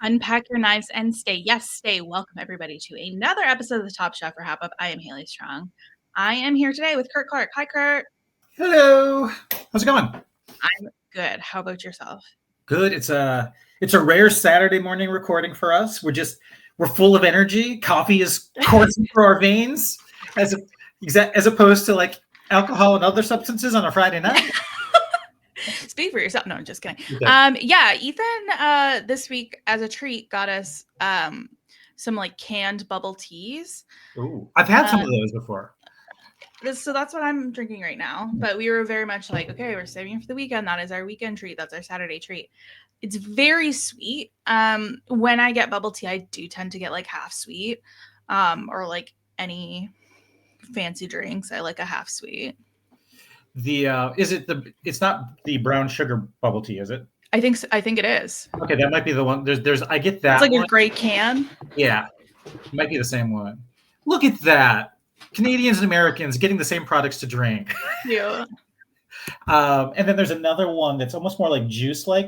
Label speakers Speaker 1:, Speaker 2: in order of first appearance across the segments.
Speaker 1: Unpack your knives and stay. Yes, stay. Welcome everybody to another episode of the Top Chef RHAP Up. I am Haley Strong. I am here today with Curt Clark. Hi, Curt.
Speaker 2: Hello. How's it going?
Speaker 1: I'm good. How about yourself?
Speaker 2: Good. It's a rare Saturday morning recording for us. We're full of energy. Coffee is coursing through our veins, as opposed to like alcohol and other substances on a Friday night.
Speaker 1: Speak for yourself. No, I'm just kidding. Yeah, Ethan this week as a treat got us some like canned bubble teas.
Speaker 2: Ooh, I've had some of those before.
Speaker 1: So that's what I'm drinking right now. But we were very much like, okay, we're saving it for the weekend. That is our weekend treat. That's our Saturday treat. It's very sweet. When I get bubble tea, I do tend to get like half sweet, or like any fancy drinks. I like a half sweet.
Speaker 2: It's not the brown sugar bubble tea, is it?
Speaker 1: I think so. I think it is.
Speaker 2: Okay, that might be the one. I get that.
Speaker 1: It's like a gray can.
Speaker 2: Yeah, it might be the same one. Look at that. Canadians and Americans getting the same products to drink.
Speaker 1: Yeah.
Speaker 2: And then there's another one that's almost more like juice-like,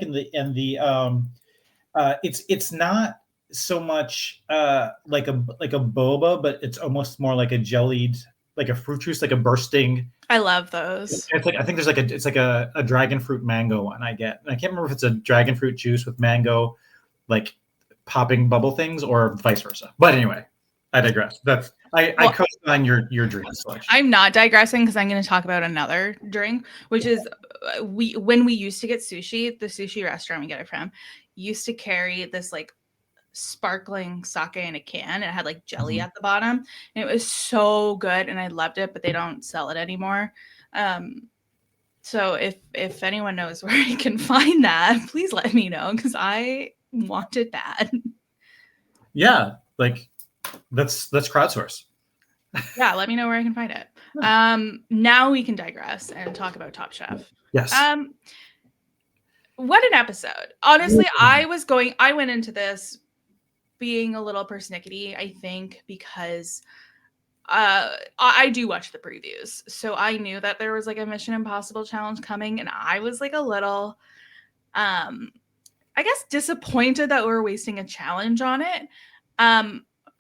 Speaker 2: it's not so much like a boba, but it's almost more like a jellied, like a fruit juice, like a bursting.
Speaker 1: I love those.
Speaker 2: I think there's it's like a dragon fruit mango one I get. And I can't remember if it's a dragon fruit juice with mango, like popping bubble things, or vice versa. But anyway, I digress. I co-sign your drink selection.
Speaker 1: I'm not digressing because I'm going to talk about another drink, which is when we used to get sushi, the sushi restaurant we get it from used to carry this like sparkling sake in a can. It had like jelly at the bottom, and it was so good, and I loved it. But they don't sell it anymore. So if anyone knows where you can find that, please let me know because I want it bad.
Speaker 2: Yeah, like. Let's crowdsource.
Speaker 1: Yeah, let me know where I can find it. Now we can digress and talk about Top Chef.
Speaker 2: Yes.
Speaker 1: What an episode. Honestly, I went into this being a little persnickety, I think, because I do watch the previews. So I knew that there was like a Mission Impossible challenge coming, and I was like a little I guess disappointed that we're wasting a challenge on it.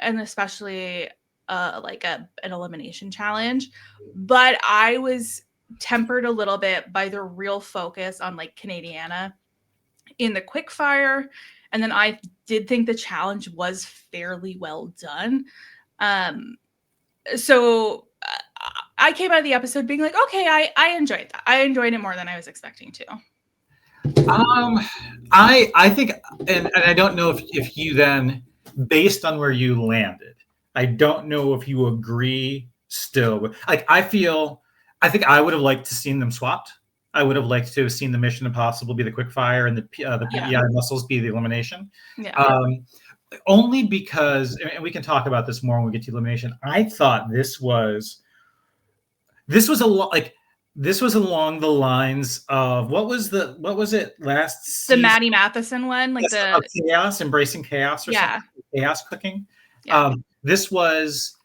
Speaker 1: And especially like an elimination challenge. But I was tempered a little bit by the real focus on like Canadiana in the Quickfire. And then I did think the challenge was fairly well done. So I came out of the episode being like, okay, I enjoyed that. I enjoyed it more than I was expecting to.
Speaker 2: I think, and I don't know if you then, based on where you landed, I don't know if you agree still with, like, I think I would have liked to seen them swapped. I would have liked to have seen the Mission Impossible be the Quickfire and the PEI muscles be the elimination.
Speaker 1: Yeah.
Speaker 2: Only because, and we can talk about this more when we get to elimination. I thought this was a lot like. This was along the lines of what was it last season?
Speaker 1: The Maddie Matheson one, like the
Speaker 2: chaos, embracing chaos, or something, chaos cooking.
Speaker 1: Yeah.
Speaker 2: This was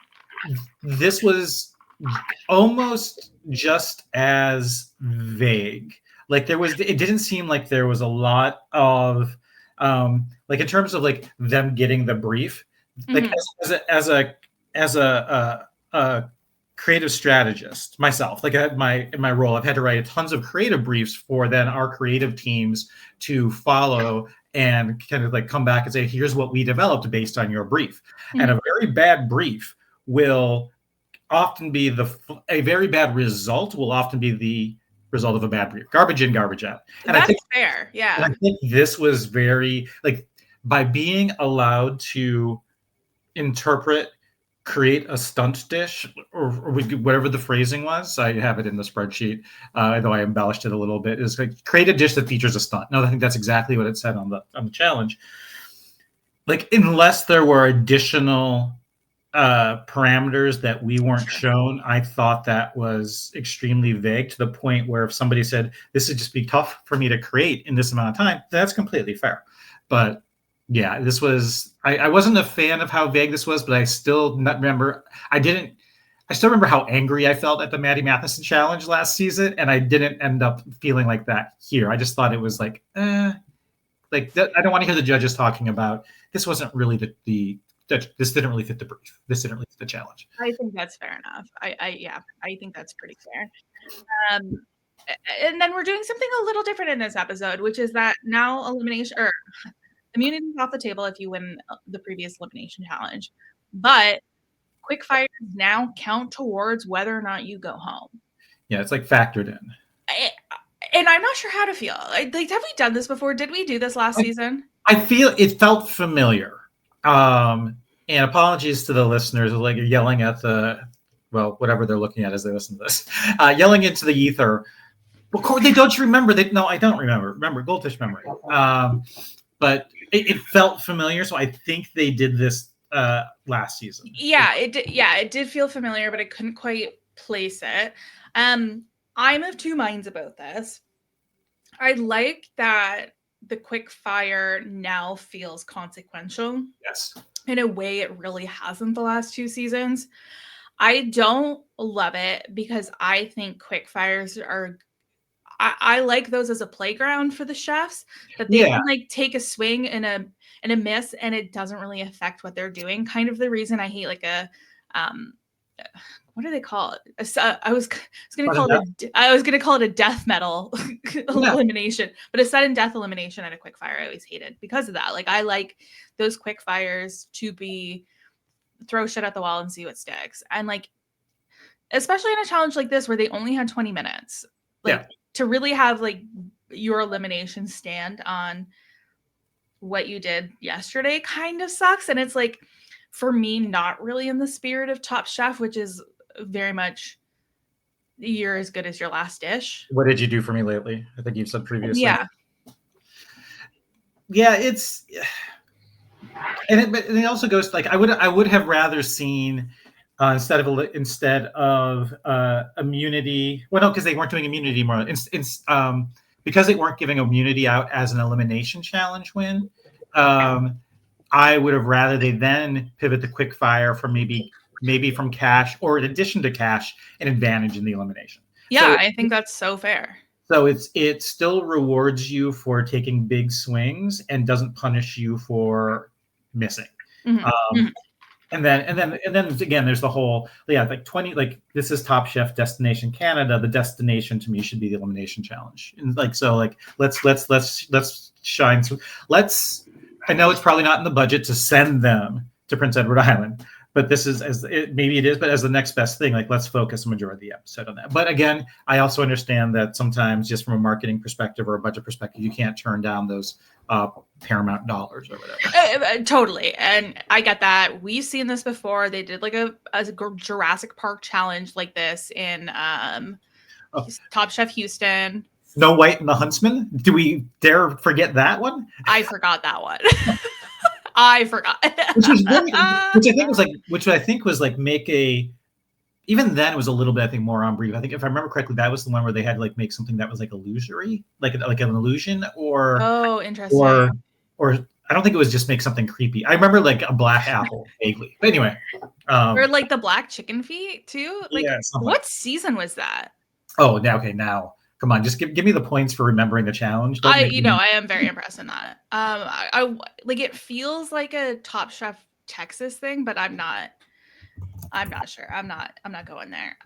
Speaker 2: almost just as vague. Like it didn't seem like there was a lot of like in terms of like them getting the brief. Like as a creative strategist myself, like in my role, I've had to write tons of creative briefs for then our creative teams to follow and kind of like come back and say, here's what we developed based on your brief. And a very bad brief will often be a very bad result will often be the result of a bad brief. Garbage in, garbage out. And
Speaker 1: that's
Speaker 2: I think,
Speaker 1: fair. Yeah.
Speaker 2: And I think this was very, like, by being allowed to create a stunt dish, or whatever the phrasing was. I have it in the spreadsheet, though I embellished it a little bit. Is like create a dish that features a stunt. No, I think that's exactly what it said on the challenge. Like, unless there were additional parameters that we weren't shown, I thought that was extremely vague, to the point where if somebody said this would just be tough for me to create in this amount of time, that's completely fair. But yeah, this was. I wasn't a fan of how vague this was, but I still remember. I still remember how angry I felt at the Maddie Matheson challenge last season, and I didn't end up feeling like that here. I just thought it was like Like I don't want to hear the judges talking about this wasn't really this didn't really fit the brief. This didn't really fit the challenge.
Speaker 1: I think that's fair enough. I think that's pretty fair. And then we're doing something a little different in this episode, which is that now elimination or immunity is off the table if you win the previous elimination challenge, but quickfires now count towards whether or not you go home.
Speaker 2: Yeah, it's like factored in.
Speaker 1: And I'm not sure how to feel. Like, have we done this before? Did we do this last season?
Speaker 2: I feel it felt familiar. And apologies to the listeners, like yelling at whatever they're looking at as they listen to this, yelling into the ether. Well, Courtney, don't you remember that? No, I don't remember. Remember, goldfish memory. But it felt familiar, so I think they did this last season.
Speaker 1: Yeah, it did feel familiar, but I couldn't quite place it. I'm of two minds about this. I like that the quickfire now feels consequential.
Speaker 2: Yes.
Speaker 1: In a way it really hasn't the last two seasons. I don't love it because I think quickfires are I like those as a playground for the chefs, that they can like take a swing and a miss and it doesn't really affect what they're doing. Kind of the reason I hate like a what do they call it? I was going to call it a death metal elimination, but a sudden death elimination at a quickfire I always hated because of that. Like I like those quickfires to be throw shit at the wall and see what sticks. And like, especially in a challenge like this where they only had 20 minutes, like to really have like your elimination stand on what you did yesterday kind of sucks. And it's like, for me, not really in the spirit of Top Chef, which is very much you're as good as your last dish.
Speaker 2: What did you do for me lately? I think you've said previously.
Speaker 1: Yeah,
Speaker 2: it's and it also goes like I would have rather seen instead of immunity. Well, no, because they weren't doing immunity more. Because they weren't giving immunity out as an elimination challenge win. I would have rather they then pivot the quickfire from maybe from cash or in addition to cash an advantage in the elimination.
Speaker 1: Yeah, so I think that's so fair.
Speaker 2: So it still rewards you for taking big swings and doesn't punish you for missing. Mm-hmm. And then again, there's the whole like 20 like this is Top Chef Destination Canada. The destination to me should be the elimination challenge. And like so like let's shine. I know it's probably not in the budget to send them to Prince Edward Island, but this is maybe it is, but as the next best thing, like let's focus a majority of the episode on that. But again, I also understand that sometimes just from a marketing perspective or a budget perspective, you can't turn down those Paramount dollars or whatever.
Speaker 1: Totally. And I get that. We've seen this before. They did like a Jurassic Park challenge like this in Top Chef Houston.
Speaker 2: Snow White and the Huntsman. Do we dare forget that one?
Speaker 1: I forgot that one. I forgot.
Speaker 2: which I think was like make a. Even then, it was a little bit, I think, more on brief. I think if I remember correctly, that was the one where they had to like make something that was like illusory, like an illusion, or
Speaker 1: interesting,
Speaker 2: or I don't think it was just make something creepy. I remember like a black apple vaguely, but anyway,
Speaker 1: or like the black chicken feet too. Like, what season was that?
Speaker 2: Oh, now. Come on, just give me the points for remembering the challenge.
Speaker 1: I am very impressed in that. I like it feels like a Top Chef Texas thing, but I'm not sure. I'm not going there.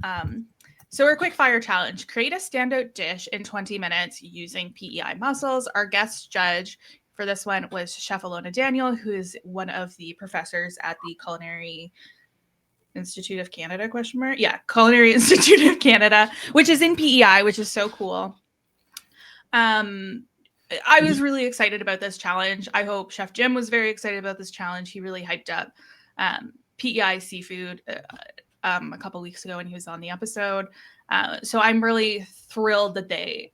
Speaker 1: So our quick fire challenge: create a standout dish in 20 minutes using PEI mussels. Our guest judge for this one was Chef Ilona Daniel, who is one of the professors at the Culinary Institute of Canada ? Culinary Institute of Canada, which is in PEI, which is so cool. I was really excited about this challenge. I hope Chef Jim was very excited about this challenge. He really hyped up PEI seafood a couple weeks ago when he was on the episode. So I'm really thrilled that they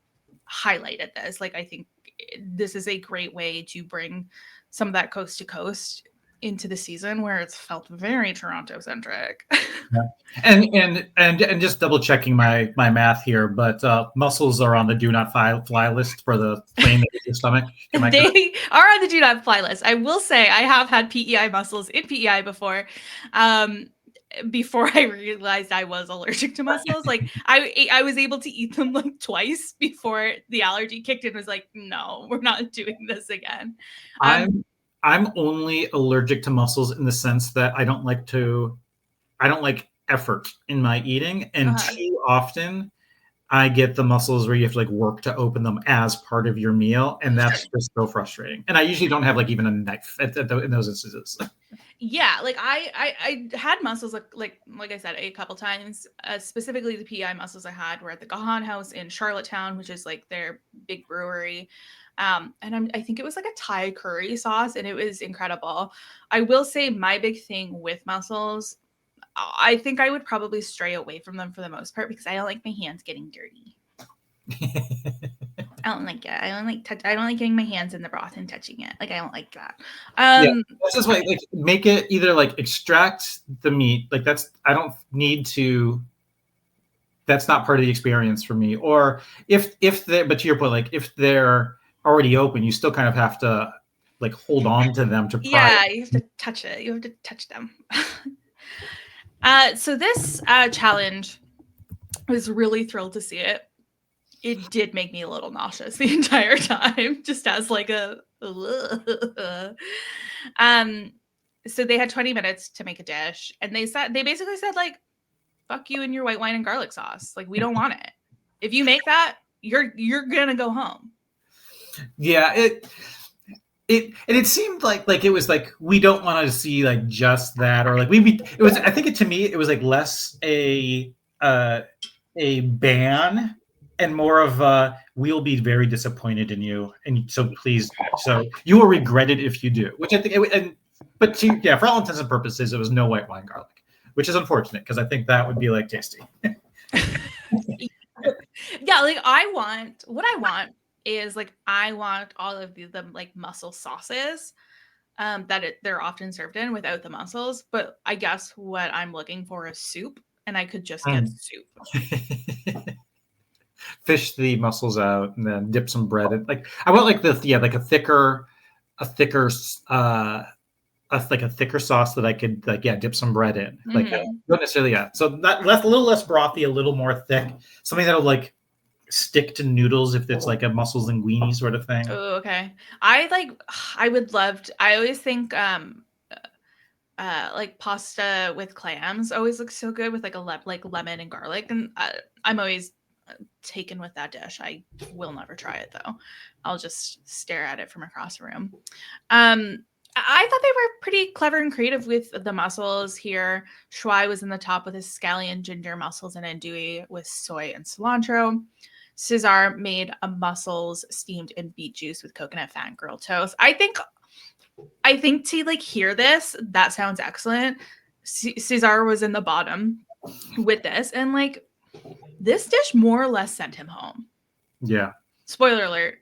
Speaker 1: highlighted this. Like, I think this is a great way to bring some of that coast to coast into the season where it's felt very Toronto centric.
Speaker 2: And just double checking my math here, but mussels are on the do not fly list for the plane that hits your stomach.
Speaker 1: They are on the do not fly list. I will say I have had PEI mussels in PEI before. before I realized I was allergic to mussels. Like I was able to eat them like twice before the allergy kicked in. Was like, no, we're not doing this again.
Speaker 2: I'm only allergic to mussels in the sense that I don't like effort in my eating, and too often I get the mussels where you have to like work to open them as part of your meal, and that's just so frustrating. And I usually don't have like even a knife in those instances.
Speaker 1: Yeah, like I had mussels like I said a couple times. Specifically, the PI mussels I had were at the Gahan House in Charlottetown, which is like their big brewery. And I think it was like a Thai curry sauce, and it was incredible. I will say my big thing with mussels, I think I would probably stray away from them for the most part because I don't like my hands getting dirty. I don't like it. I don't like getting my hands in the broth and touching it. Like I don't like that.
Speaker 2: Yeah, that's just why like make it either like extract the meat. Like I don't need to. That's not part of the experience for me. Or if they, but to your point, like if they're already open, you still kind of have to like hold on to them to pry.
Speaker 1: Yeah, you have to touch it. You have to touch them. So this challenge, I was really thrilled to see it. It did make me a little nauseous the entire time, just as like a. So they had 20 minutes to make a dish, and they basically said like, "Fuck you and your white wine and garlic sauce. Like we don't want it. If you make that, you're gonna go home."
Speaker 2: Yeah, it seemed like it was like we don't want to see like just that, or like it was. I think to me it was like less a ban and more of we'll be very disappointed in you, and so please, so you will regret it if you do. Which I think, but for all intents and purposes, it was no white wine garlic, which is unfortunate because I think that would be like tasty.
Speaker 1: Yeah, like what I want is like I want all of the like mussel sauces that they're often served in without the mussels. But I guess what I'm looking for is soup, and I could just get soup.
Speaker 2: Fish the mussels out and then dip some bread in. Like I want like like a thicker like a thicker sauce that I could like dip some bread in. Like not necessarily so that a little less brothy, a little more thick, something that'll like stick to noodles if it's like a mussels linguine sort of thing.
Speaker 1: Oh, okay. I would love to, I always think like pasta with clams always looks so good with like like lemon and garlic, and I'm always taken with that dish. I will never try it though. I'll just stare at it from across the room. I thought they were pretty clever and creative with the mussels here. Shuai was in the top with his scallion, ginger, mussels, and andouille with soy and cilantro. Cesar made a mussels steamed in beet juice with coconut fat and grilled toast. I think to like hear this, that sounds excellent. Cesar was in the bottom with this, and like this dish more or less sent him home.
Speaker 2: Yeah.
Speaker 1: Spoiler alert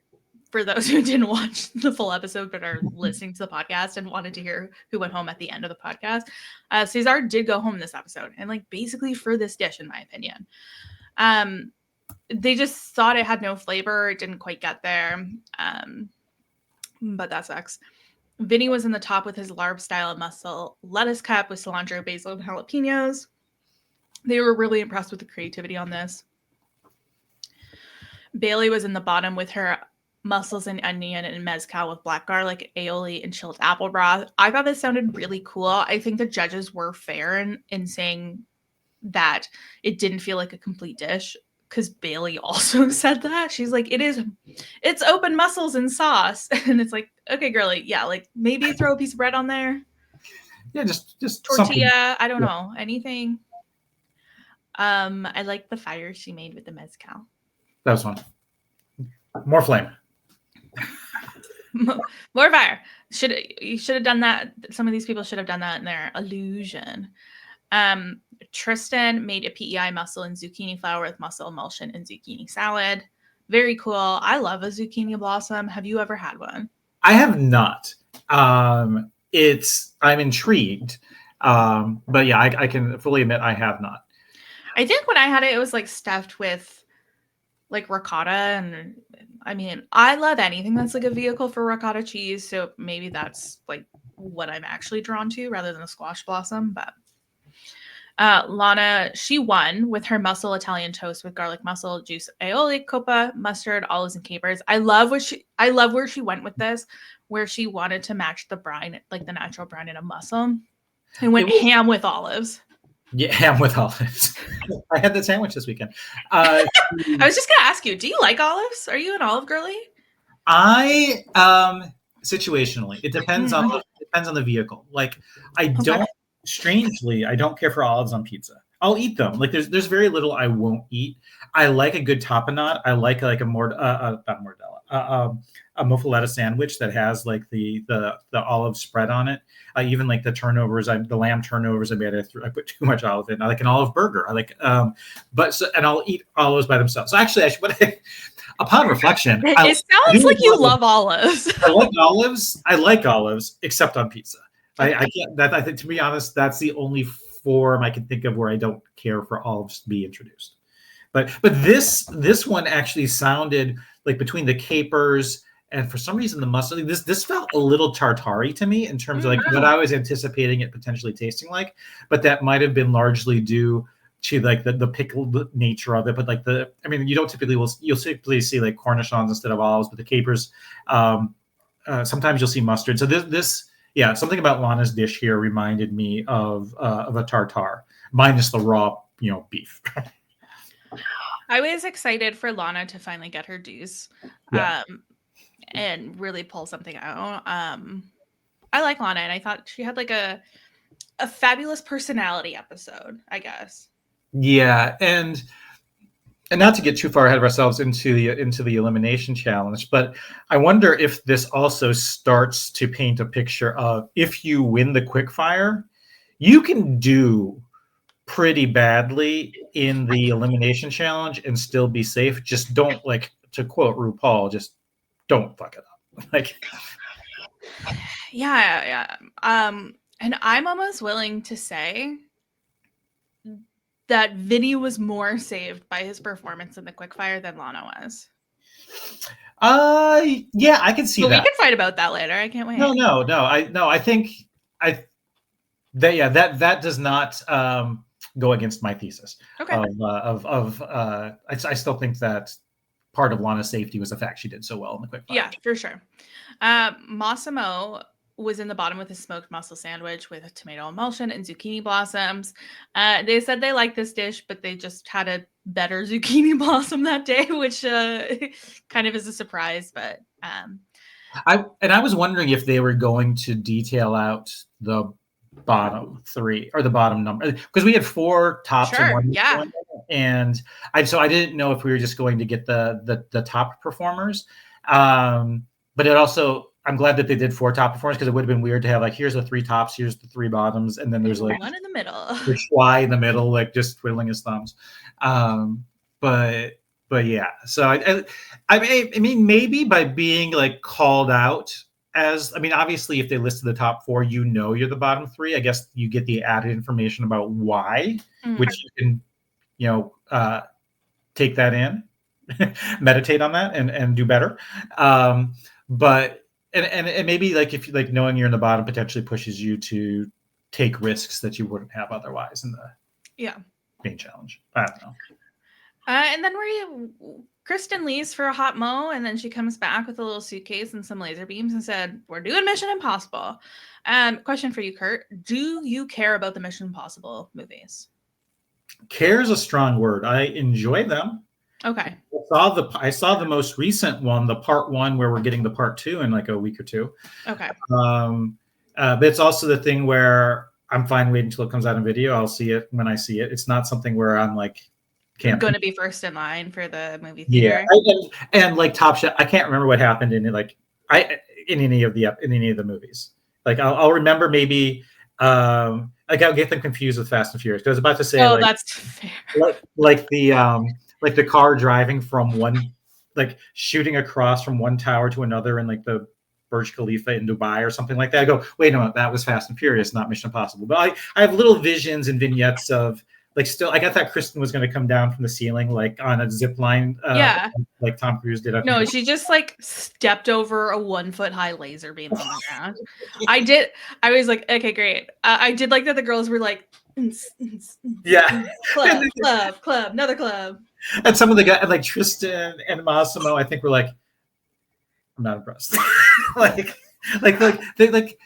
Speaker 1: for those who didn't watch the full episode but are listening to the podcast and wanted to hear who went home at the end of the podcast. Cesar did go home this episode, and like basically for this dish, in my opinion. They just thought it had no flavor. It didn't quite get there. But that sucks. Vinny was in the top with his larb style mussel lettuce cup with cilantro, basil, and jalapenos. They were really impressed with the creativity on this. Bailey was in the bottom with her mussels and onion and mezcal with black garlic, aioli, and chilled apple broth. I thought this sounded really cool. I think the judges were fair in saying that it didn't feel like a complete dish, because Bailey also said that. She's like, it's open mussels and sauce. And it's like, okay, girly, yeah, like maybe throw a piece of bread on there.
Speaker 2: Yeah, just
Speaker 1: tortilla.
Speaker 2: Something.
Speaker 1: I don't know, anything. I like the fire she made with the mezcal.
Speaker 2: That was fun. More flame.
Speaker 1: More fire. You should have done that. Some of these people should have done that in their illusion. Tristan made a PEI mussel and zucchini flour with mussel emulsion and zucchini salad. Very cool. I love a zucchini blossom. Have you ever had one?
Speaker 2: I have not. I'm intrigued. But yeah, I can fully admit I have not.
Speaker 1: I think when I had it, it was like stuffed with like ricotta, and I mean, I love anything that's like a vehicle for ricotta cheese, so maybe that's like what I'm actually drawn to rather than a squash blossom. But Lana, she won with her mussel Italian toast with garlic mussel, juice, aioli, coppa, mustard, olives, and capers. I love where she went with this, where she wanted to match the brine, like the natural brine in a mussel, and went ham with olives.
Speaker 2: Yeah, ham with olives. I had that sandwich this weekend.
Speaker 1: I was just gonna ask you, do you like olives? Are you an olive girly?
Speaker 2: I situationally, it depends on the vehicle. Like I don't strangely, I don't care for olives on pizza. I'll eat them. Like there's very little I won't eat. I like a good tapenade. I like a not mordella, a muffaletta sandwich that has like the olive spread on it. Even like the turnovers, the lamb turnovers. I put too much olive in. I like an olive burger. I like, and I'll eat olives by themselves. So actually, upon reflection,
Speaker 1: it sounds like you love olives.
Speaker 2: I like olives. I like olives, except on pizza. I can't. I think, to be honest, that's the only form I can think of where I don't care for olives to be introduced. But this one actually sounded like between the capers and for some reason the mustard. This felt a little tartare to me in terms of like what I was anticipating it potentially tasting like. But that might have been largely due to like the pickled nature of it. But like you don't typically you'll typically see like cornichons instead of olives, but the capers. Sometimes you'll see mustard. So this. Yeah, something about Lana's dish here reminded me of a tartare, minus the raw, beef.
Speaker 1: I was excited for Lana to finally get her dues, and really pull something out. I like Lana, and I thought she had like a fabulous personality episode, I guess.
Speaker 2: Yeah, and not to get too far ahead of ourselves into the elimination challenge, but I wonder if this also starts to paint a picture of if you win the quickfire, you can do pretty badly in the elimination challenge and still be safe. Just don't, like, to quote RuPaul, just don't fuck it up. Like,
Speaker 1: yeah. And I'm almost willing to say that Vinny was more saved by his performance in the quickfire than Lana was.
Speaker 2: Yeah, I can see that.
Speaker 1: We can fight about that later. I can't wait.
Speaker 2: No. I think that does not go against my thesis.
Speaker 1: Okay.
Speaker 2: I still think that part of Lana's safety was the fact she did so well in the quickfire.
Speaker 1: Yeah, for sure. Massimo was in the bottom with a smoked mussel sandwich with tomato emulsion and zucchini blossoms. They said they liked this dish, but they just had a better zucchini blossom that day, which kind of is a surprise. But
Speaker 2: I was wondering if they were going to detail out the bottom three or the bottom number, because we had 4 tops and one.
Speaker 1: Yeah.
Speaker 2: And I didn't know if we were just going to get the top performers. But it also, I'm glad that they did 4 top performers, because it would have been weird to have like, here's the 3 tops, here's the 3 bottoms, and then there's like
Speaker 1: one in the middle.
Speaker 2: There's Schwei in the middle, like just twiddling his thumbs. But yeah. So I mean, maybe by being like called out as, obviously if they listed the top 4, you're the bottom 3. I guess you get the added information about why, which you can, take that in, meditate on that, and do better. But maybe like if you like knowing you're in the bottom potentially pushes you to take risks that you wouldn't have otherwise in the main challenge. I don't know.
Speaker 1: And then Kristen leaves for a hot mo, and then she comes back with a little suitcase and some laser beams and said, "We're doing Mission Impossible." Question for you, Curt. Do you care about the Mission Impossible movies?
Speaker 2: Care is a strong word. I enjoy them.
Speaker 1: Okay.
Speaker 2: I saw the most recent one, the part 1, where we're getting the part 2 in like a week or 2.
Speaker 1: Okay.
Speaker 2: But it's also the thing where I'm fine waiting until it comes out in video. I'll see it when I see it. It's not something where I'm like,
Speaker 1: going to be first in line for the movie theater.
Speaker 2: Yeah, and like Top Chef, I can't remember what happened in any of the movies. Like I'll remember maybe. Like I'll get them confused with Fast and Furious. I was about to say,
Speaker 1: that's fair.
Speaker 2: Like the car driving from one, like shooting across from one tower to another in like the Burj Khalifa in Dubai or something like that. I go, wait a minute, that was Fast and Furious, not Mission Impossible. But I have little visions and vignettes of like still, like I thought Kristen was going to come down from the ceiling like on a zip line,
Speaker 1: Yeah.
Speaker 2: like Tom Cruise did.
Speaker 1: No, she just like stepped over a 1-foot high laser beam on the ground. I was like, okay, great. I did like that the girls were like,
Speaker 2: yeah,
Speaker 1: club, another club.
Speaker 2: and some of the guys like Tristan and Massimo, I think were like, I'm not impressed. like they like,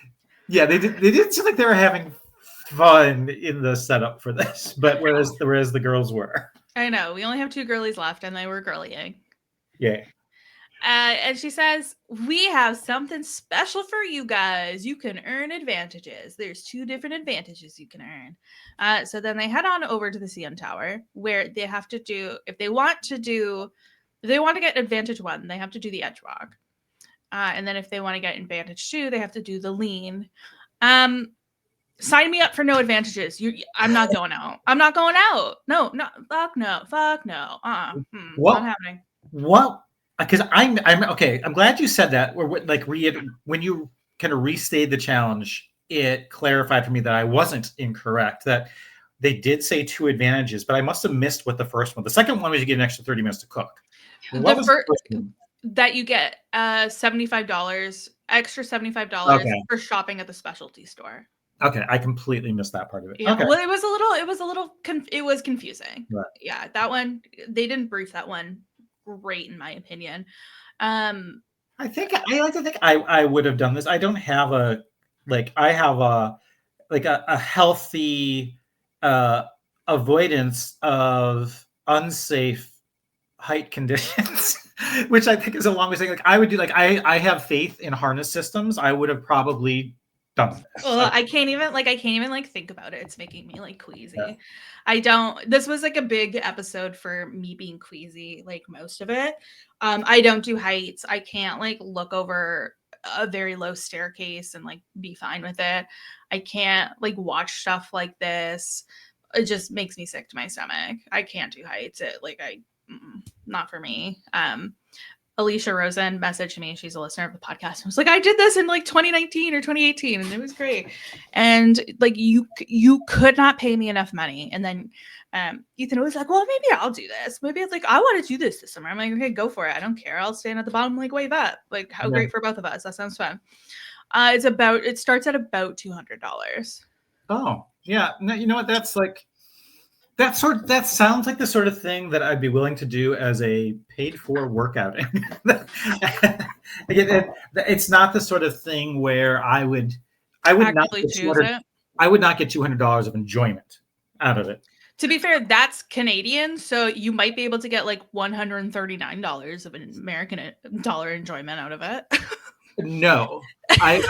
Speaker 2: yeah, they didn't seem like they were having fun in the setup for this, but whereas the girls were.
Speaker 1: I know. We only have 2 girlies left, and they were girlying.
Speaker 2: Yeah.
Speaker 1: And she says, we have something special for you guys. You can earn advantages. There's 2 different advantages you can earn. So then they head on over to the CN Tower, where they have to do, if they want to get advantage 1, they have to do the edge walk. And then if they want to get advantage 2, they have to do the lean. Sign me up for no advantages. I'm not going out. I'm not going out. No, fuck no.
Speaker 2: What?
Speaker 1: Not happening.
Speaker 2: What? Because I'm okay. I'm glad you said that. When you kind of restated the challenge, it clarified for me that I wasn't incorrect. That they did say 2 advantages, but I must have missed what the first one. The second one was you get an extra 30 minutes to cook. What was the first one?
Speaker 1: That you get $75, extra $75 for shopping at the specialty store.
Speaker 2: Okay, I completely missed that part of it.
Speaker 1: Yeah,
Speaker 2: okay.
Speaker 1: Well, it was confusing. Right. Yeah, that one, they didn't brief that one great, in my opinion.
Speaker 2: I like to think I would have done this. I don't have I have a healthy avoidance of unsafe height conditions. Which I think is a long way saying, like, I would do, like, I have faith in harness systems. I would have probably done this.
Speaker 1: Well, I can't even think about it. It's making me like queasy. Yeah. This was like a big episode for me being queasy, like most of it. I don't do heights. I can't like look over a very low staircase and like be fine with it. I can't like watch stuff like this. It just makes me sick to my stomach. I can't do heights. Not for me. Alicia Rosen messaged me. She's a listener of the podcast. I was like, I did this in like 2019 or 2018, and it was great. And like, you could not pay me enough money. And then Ethan was like, well, maybe I'll do this. Maybe it's like, I want to do this summer. I'm like, okay, go for it. I don't care. I'll stand at the bottom, like wave up. Like, how great for both of us. That sounds fun. It starts at about $200.
Speaker 2: Oh yeah. No, you know what? That's like, that sounds like the sort of thing that I'd be willing to do as a paid for workout. It's not the sort of thing where I would not get $200 of enjoyment out of it.
Speaker 1: To be fair, that's Canadian, so you might be able to get like $139 of an American dollar enjoyment out of it.
Speaker 2: No, I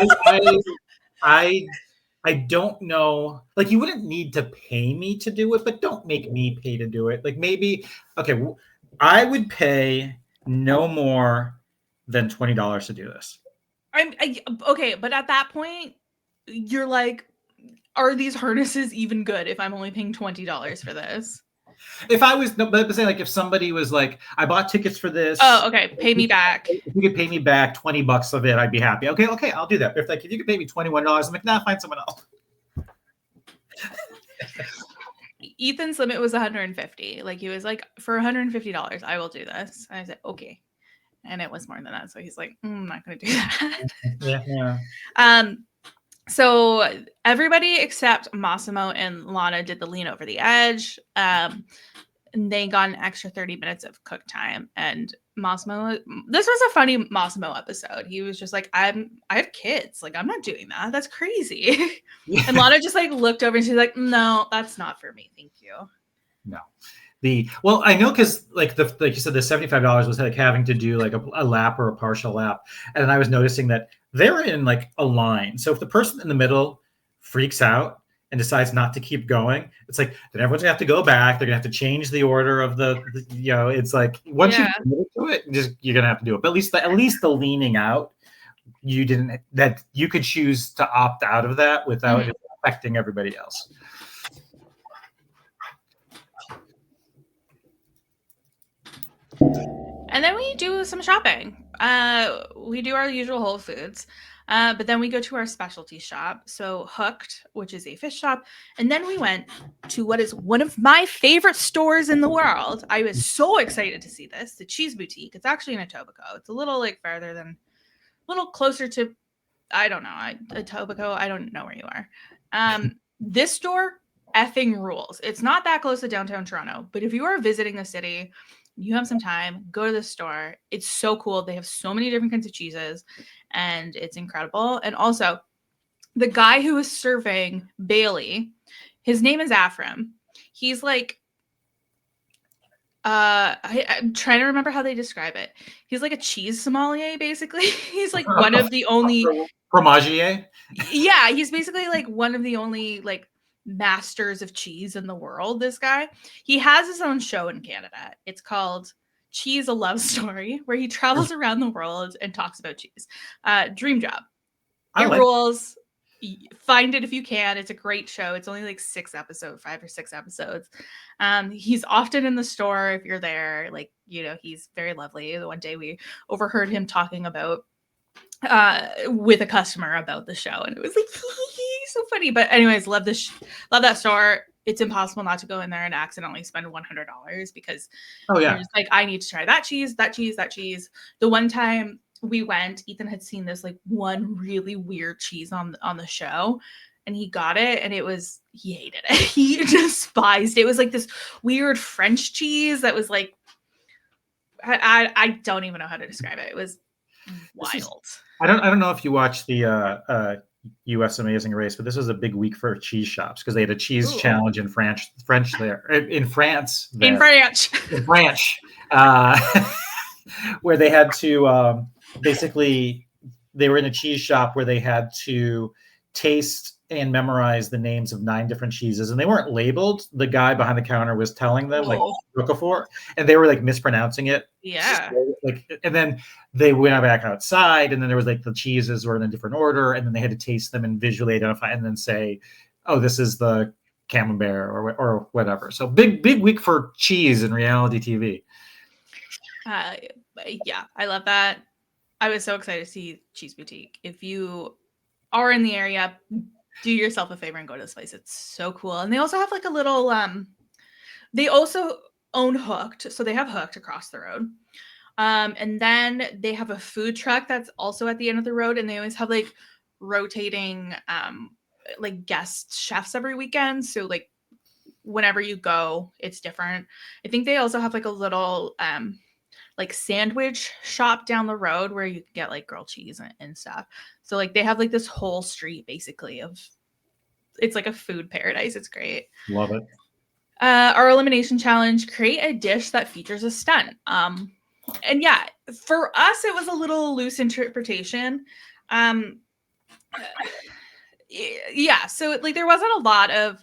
Speaker 2: don't know. Like, you wouldn't need to pay me to do it, but don't make me pay to do it. Like, maybe, okay, I would pay no more than $20 to do this.
Speaker 1: Okay, but at that point, you're like, are these harnesses even good if I'm only paying $20 for this?
Speaker 2: If I was, but saying, like, if somebody was like, I bought tickets for this.
Speaker 1: Oh, okay. Pay me back.
Speaker 2: If you could pay me back $20 of it, I'd be happy. Okay, I'll do that. If you could pay me $21, I'm like, nah, find someone else.
Speaker 1: Ethan's limit was $150. Like, he was like, for $150, I will do this. And I said, okay. And it was more than that. So he's like, I'm not going to do that.
Speaker 2: Yeah.
Speaker 1: So everybody except Massimo and Lana did the lean over the edge. And they got an extra 30 minutes of cook time. And Massimo, this was a funny Massimo episode. He was just like, I have kids. Like, I'm not doing that. That's crazy. Yeah. And Lana just like looked over and she's like, no, that's not for me. Thank you.
Speaker 2: No. Well, I know, because like you said, the $75 was like having to do like a lap or a partial lap. And then I was noticing that they're in like a line. So if the person in the middle freaks out and decides not to keep going, it's like, then everyone's gonna have to go back. They're gonna have to change the order of it's like, once you commit to it, you're gonna have to do it. But at least the leaning out, that you could choose to opt out of that without it affecting everybody else.
Speaker 1: And then we do some shopping. We do our usual Whole Foods. But then we go to our specialty shop. So Hooked, which is a fish shop. And then we went to what is one of my favorite stores in the world. I was so excited to see this, the Cheese Boutique. It's actually in Etobicoke. It's a little like farther than, a little closer to, I don't know, Etobicoke. I don't know where you are. This store effing rules. It's not that close to downtown Toronto, but if you are visiting the city, you have some time, go to the store. It's so cool. They have so many different kinds of cheeses and it's incredible. And also, the guy who is serving Bailey, his name is Afram. He's like, I'm trying to remember how they describe it. He's like a cheese sommelier, basically. He's like one of the only
Speaker 2: fromagier.
Speaker 1: Yeah, he's basically like one of the only like masters of cheese in the world. This guy, he has his own show in Canada. It's called Cheese: A Love Story, where he travels around the world and talks about cheese. Dream job. It rules. Find it if you can. It's a great show. It's only like 5 or 6 episodes. He's often in the store if you're there. Like, you know, he's very lovely. The one day we overheard him talking about with a customer about the show, and it was like so funny. But anyways, love that store. It's impossible not to go in there and accidentally spend $100 because you're just like, I need to try that cheese. The one time we went, Ethan had seen this like one really weird cheese on the show, and he got it, and he hated it. He despised it. It was like this weird French cheese that was like, I don't even know how to describe it. It was wild.
Speaker 2: I don't know if you watched the U.S. Amazing Race, but this was a big week for cheese shops because they had a cheese challenge in France there, where they had to basically, they were in a cheese shop where they had to taste and memorize the names of 9 different cheeses, and they weren't labeled. The guy behind the counter was telling them like Roquefort, and they were like mispronouncing it.
Speaker 1: Yeah.
Speaker 2: And then they went back outside, and then there was like the cheeses were in a different order, and then they had to taste them and visually identify, and then say, "Oh, this is the Camembert or whatever." So big week for cheese in reality TV.
Speaker 1: Yeah, I love that. I was so excited to see Cheese Boutique. If you are in the area, do yourself a favor and go to this place. It's so cool. And they also have like a little they also own Hooked, so they have Hooked across the road. And then they have a food truck that's also at the end of the road, and they always have like rotating like guest chefs every weekend. So like whenever you go, it's different. I think they also have like a little like sandwich shop down the road where you can get like grilled cheese and stuff. So like they have like this whole street basically it's like a food paradise. It's great.
Speaker 2: Love it.
Speaker 1: Our elimination challenge, create a dish that features a stunt. And yeah, for us, it was a little loose interpretation. Yeah, so like there wasn't a lot of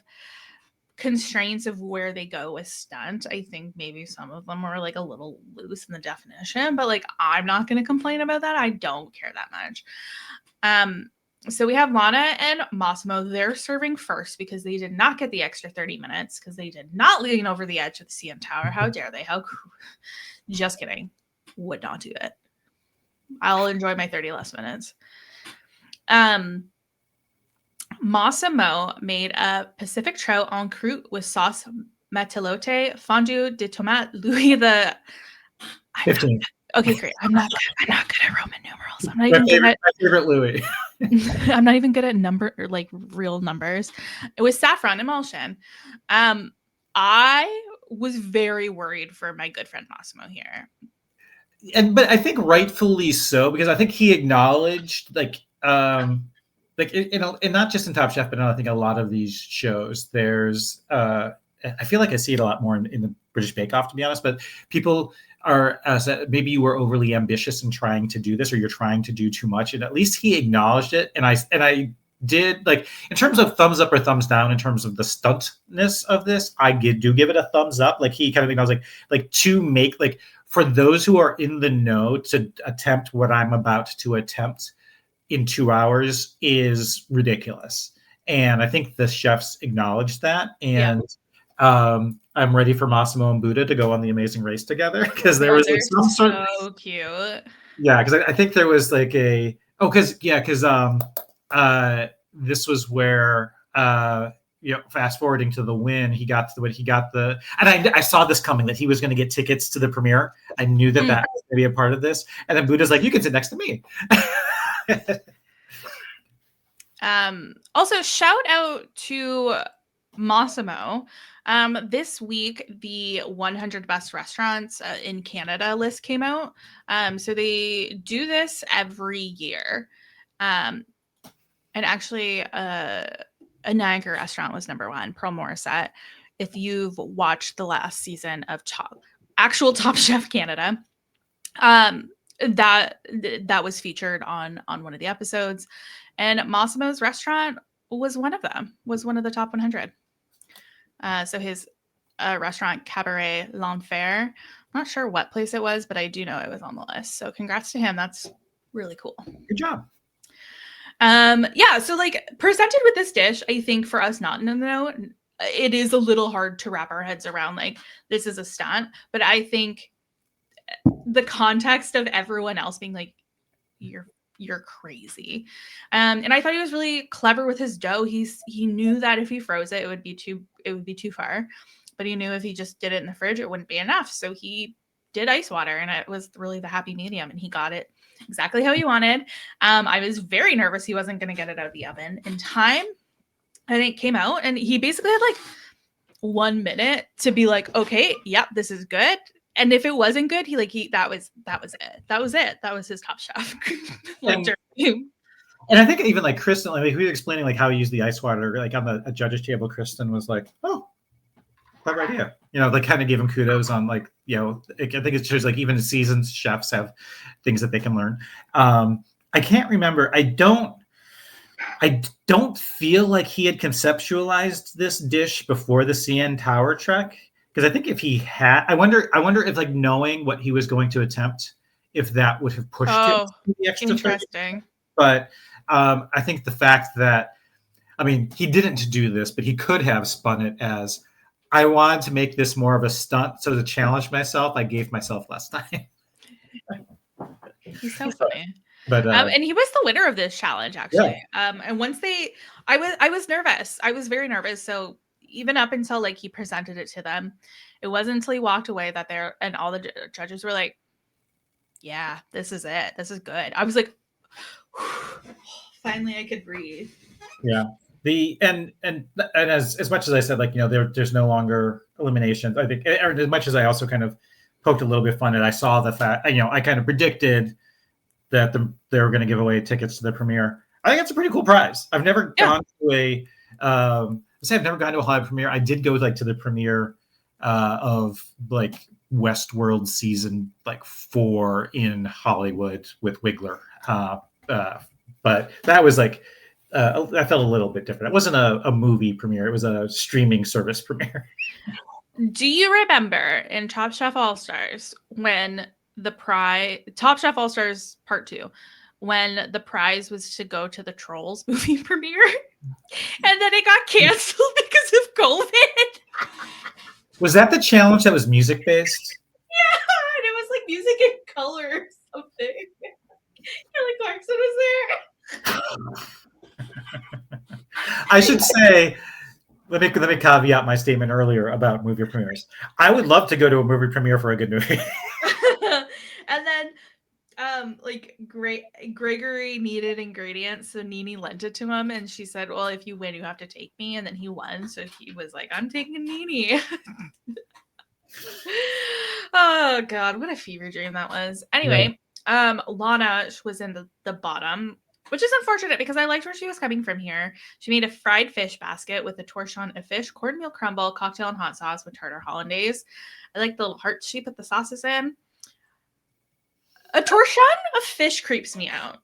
Speaker 1: constraints of where they go with stunt. I think maybe some of them were like a little loose in the definition, but like I'm not going to complain about that. I don't care that much. So we have Lana and Massimo. They're serving first because they did not get the extra 30 minutes because they did not lean over the edge of the CN Tower. How dare they? Just kidding. Would not do it. I'll enjoy my 30 less minutes. Massimo made a Pacific trout en croûte with sauce matelote, fondue de tomate, Louis the
Speaker 2: 15.
Speaker 1: Okay, great. I'm not good at Roman numerals. I'm not even good at
Speaker 2: my favorite Louis.
Speaker 1: I'm not even good at number or like real numbers. It was saffron emulsion. I was very worried for my good friend Massimo here.
Speaker 2: But I think rightfully so, because I think he acknowledged like and not just in Top Chef, but I think a lot of these shows, there's I feel like I see it a lot more in the British Bake Off, to be honest, but people are maybe you were overly ambitious in trying to do this, or you're trying to do too much. And at least he acknowledged it. And I did, like, in terms of thumbs up or thumbs down, in terms of the stuntness of this, I do give it a thumbs up. Like he kind of acknowledged like to make, like, for those who are in the know, to attempt what I'm about to attempt in 2 hours is ridiculous. And I think the chefs acknowledged that. And I'm ready for Massimo and Buddha to go on the Amazing Race together, because there was like some sort of
Speaker 1: so cute.
Speaker 2: Yeah, because I think there was like Oh, because this was where fast forwarding to the win, he got the and I saw this coming, that he was going to get tickets to the premiere. I knew that was going to be a part of this, and then Buddha's like, you can sit next to me.
Speaker 1: Also, shout out to Massimo. This week, the 100 best restaurants in Canada list came out. So they do this every year. And actually, a Niagara restaurant was number one, Pearl Morissette. If you've watched the last season of actual Top Chef Canada, that was featured on one of the episodes, and Massimo's restaurant was one of them, was one of the top 100. So his restaurant, Cabaret L'Enfer, I'm not sure what place it was, but I do know it was on the list. So congrats to him. That's really cool.
Speaker 2: Good job.
Speaker 1: Yeah, so like presented with this dish, I think for us not in the know, it is a little hard to wrap our heads around, like, this is a stunt, but I think the context of everyone else being like, you're crazy. And I thought he was really clever with his dough. He knew that if he froze it, it would be too far, but he knew if he just did it in the fridge, it wouldn't be enough. So he did ice water, and it was really the happy medium, and he got it exactly how he wanted. I was very nervous he wasn't going to get it out of the oven in time, and it came out, and he basically had like 1 minute to be like, okay, yep, this is good. And if it wasn't good, that was it. That was his Top Chef.
Speaker 2: And I think even like Kristen, like, he was explaining like how he used the ice water, like on the judges table. Kristen was like, "Oh, clever idea." Like kind of gave him kudos on like, I think it shows like even seasoned chefs have things that they can learn. I can't remember. I don't feel like he had conceptualized this dish before the CN Tower trek. Because I think if he had, I wonder if like knowing what he was going to attempt, if that would have pushed it to the extra.
Speaker 1: Interesting.
Speaker 2: But I think the fact that, I mean, he didn't do this, but he could have spun it as, I wanted to make this more of a stunt, so to challenge myself, I gave myself less time.
Speaker 1: He's so funny.
Speaker 2: But
Speaker 1: and he was the winner of this challenge, actually. Yeah. And once I was nervous. I was very nervous. So even up until like he presented it to them, it wasn't until he walked away that and all the judges were like, yeah, this is it. This is good. I was like, finally I could breathe.
Speaker 2: Yeah. And as much as I said, like, there's no longer eliminations, I think, or as much as I also kind of poked a little bit fun at, I saw the fact, I kind of predicted that they were going to give away tickets to the premiere. I think it's a pretty cool prize. I've never gone to I've never gone to a Hollywood premiere. I did go like to the premiere of like Westworld season like 4 in Hollywood with Wiggler. But that was like, I felt a little bit different. It wasn't a movie premiere. It was a streaming service premiere.
Speaker 1: Do you remember in Top Chef All-Stars when Top Chef All-Stars Part 2, when the prize was to go to the Trolls movie premiere, and then it got canceled because of COVID?
Speaker 2: Was that the challenge that was music based?
Speaker 1: Yeah, and it was like music in color or something. Kelly Clarkson was there.
Speaker 2: I should say, let me caveat my statement earlier about movie premieres. I would love to go to a movie premiere for a good movie.
Speaker 1: And then Gregory needed ingredients, so Nene lent it to him, and she said, well, if you win, you have to take me. And then he won, so he was like, I'm taking Nene. Oh god, what a fever dream that was. Anyway, Lana was in the bottom, which is unfortunate because I liked where she was coming from here. She made a fried fish basket with a torchon of fish, cornmeal crumble, cocktail and hot sauce with tartar hollandaise. I like the little heart shape that the sauce is in. A torchon of fish creeps me out.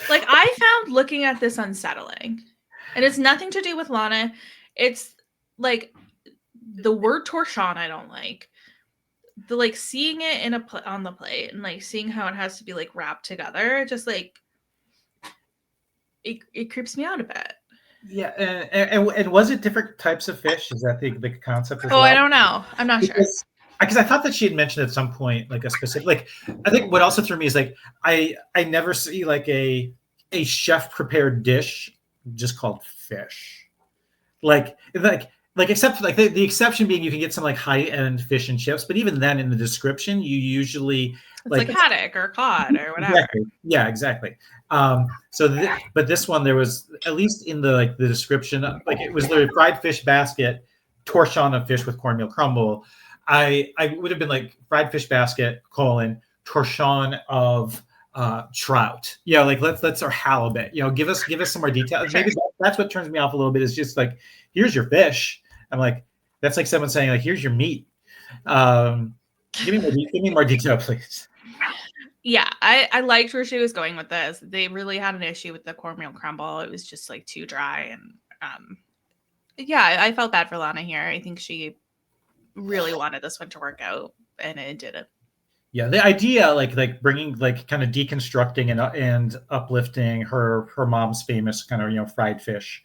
Speaker 1: Like, I found looking at this unsettling. And it's nothing to do with Lana. It's like the word torchon I don't like. The like seeing it on the plate and like seeing how it has to be like wrapped together, just like it creeps me out a bit.
Speaker 2: Yeah, and was it different types of fish? Is that the concept?
Speaker 1: I don't know. I'm not sure.
Speaker 2: because I thought that she had mentioned at some point like a specific, like, I think what also threw me is like I never see like a chef prepared dish just called fish. Like except like the exception being you can get some like high end fish and chips, but even then in the description you usually
Speaker 1: It's like haddock or cod or whatever.
Speaker 2: Exactly. Yeah, exactly. But this one there was at least in the like the description, like it was the fried fish basket, torchon of fish with cornmeal crumble. I would have been like fried fish basket torchon of trout. Yeah, like let's our halibut. Give us some more details.
Speaker 1: Sure.
Speaker 2: Maybe that's what turns me off a little bit. Is just like here's your fish. I'm like that's like someone saying like here's your meat. Give me more detail, please.
Speaker 1: Yeah, I liked where she was going with this. They really had an issue with the cornmeal crumble. It was just like too dry, and yeah, I felt bad for Lana here. I think she really wanted this one to work out, and it didn't.
Speaker 2: Yeah, the idea like bringing like kind of deconstructing and uplifting her mom's famous kind of fried fish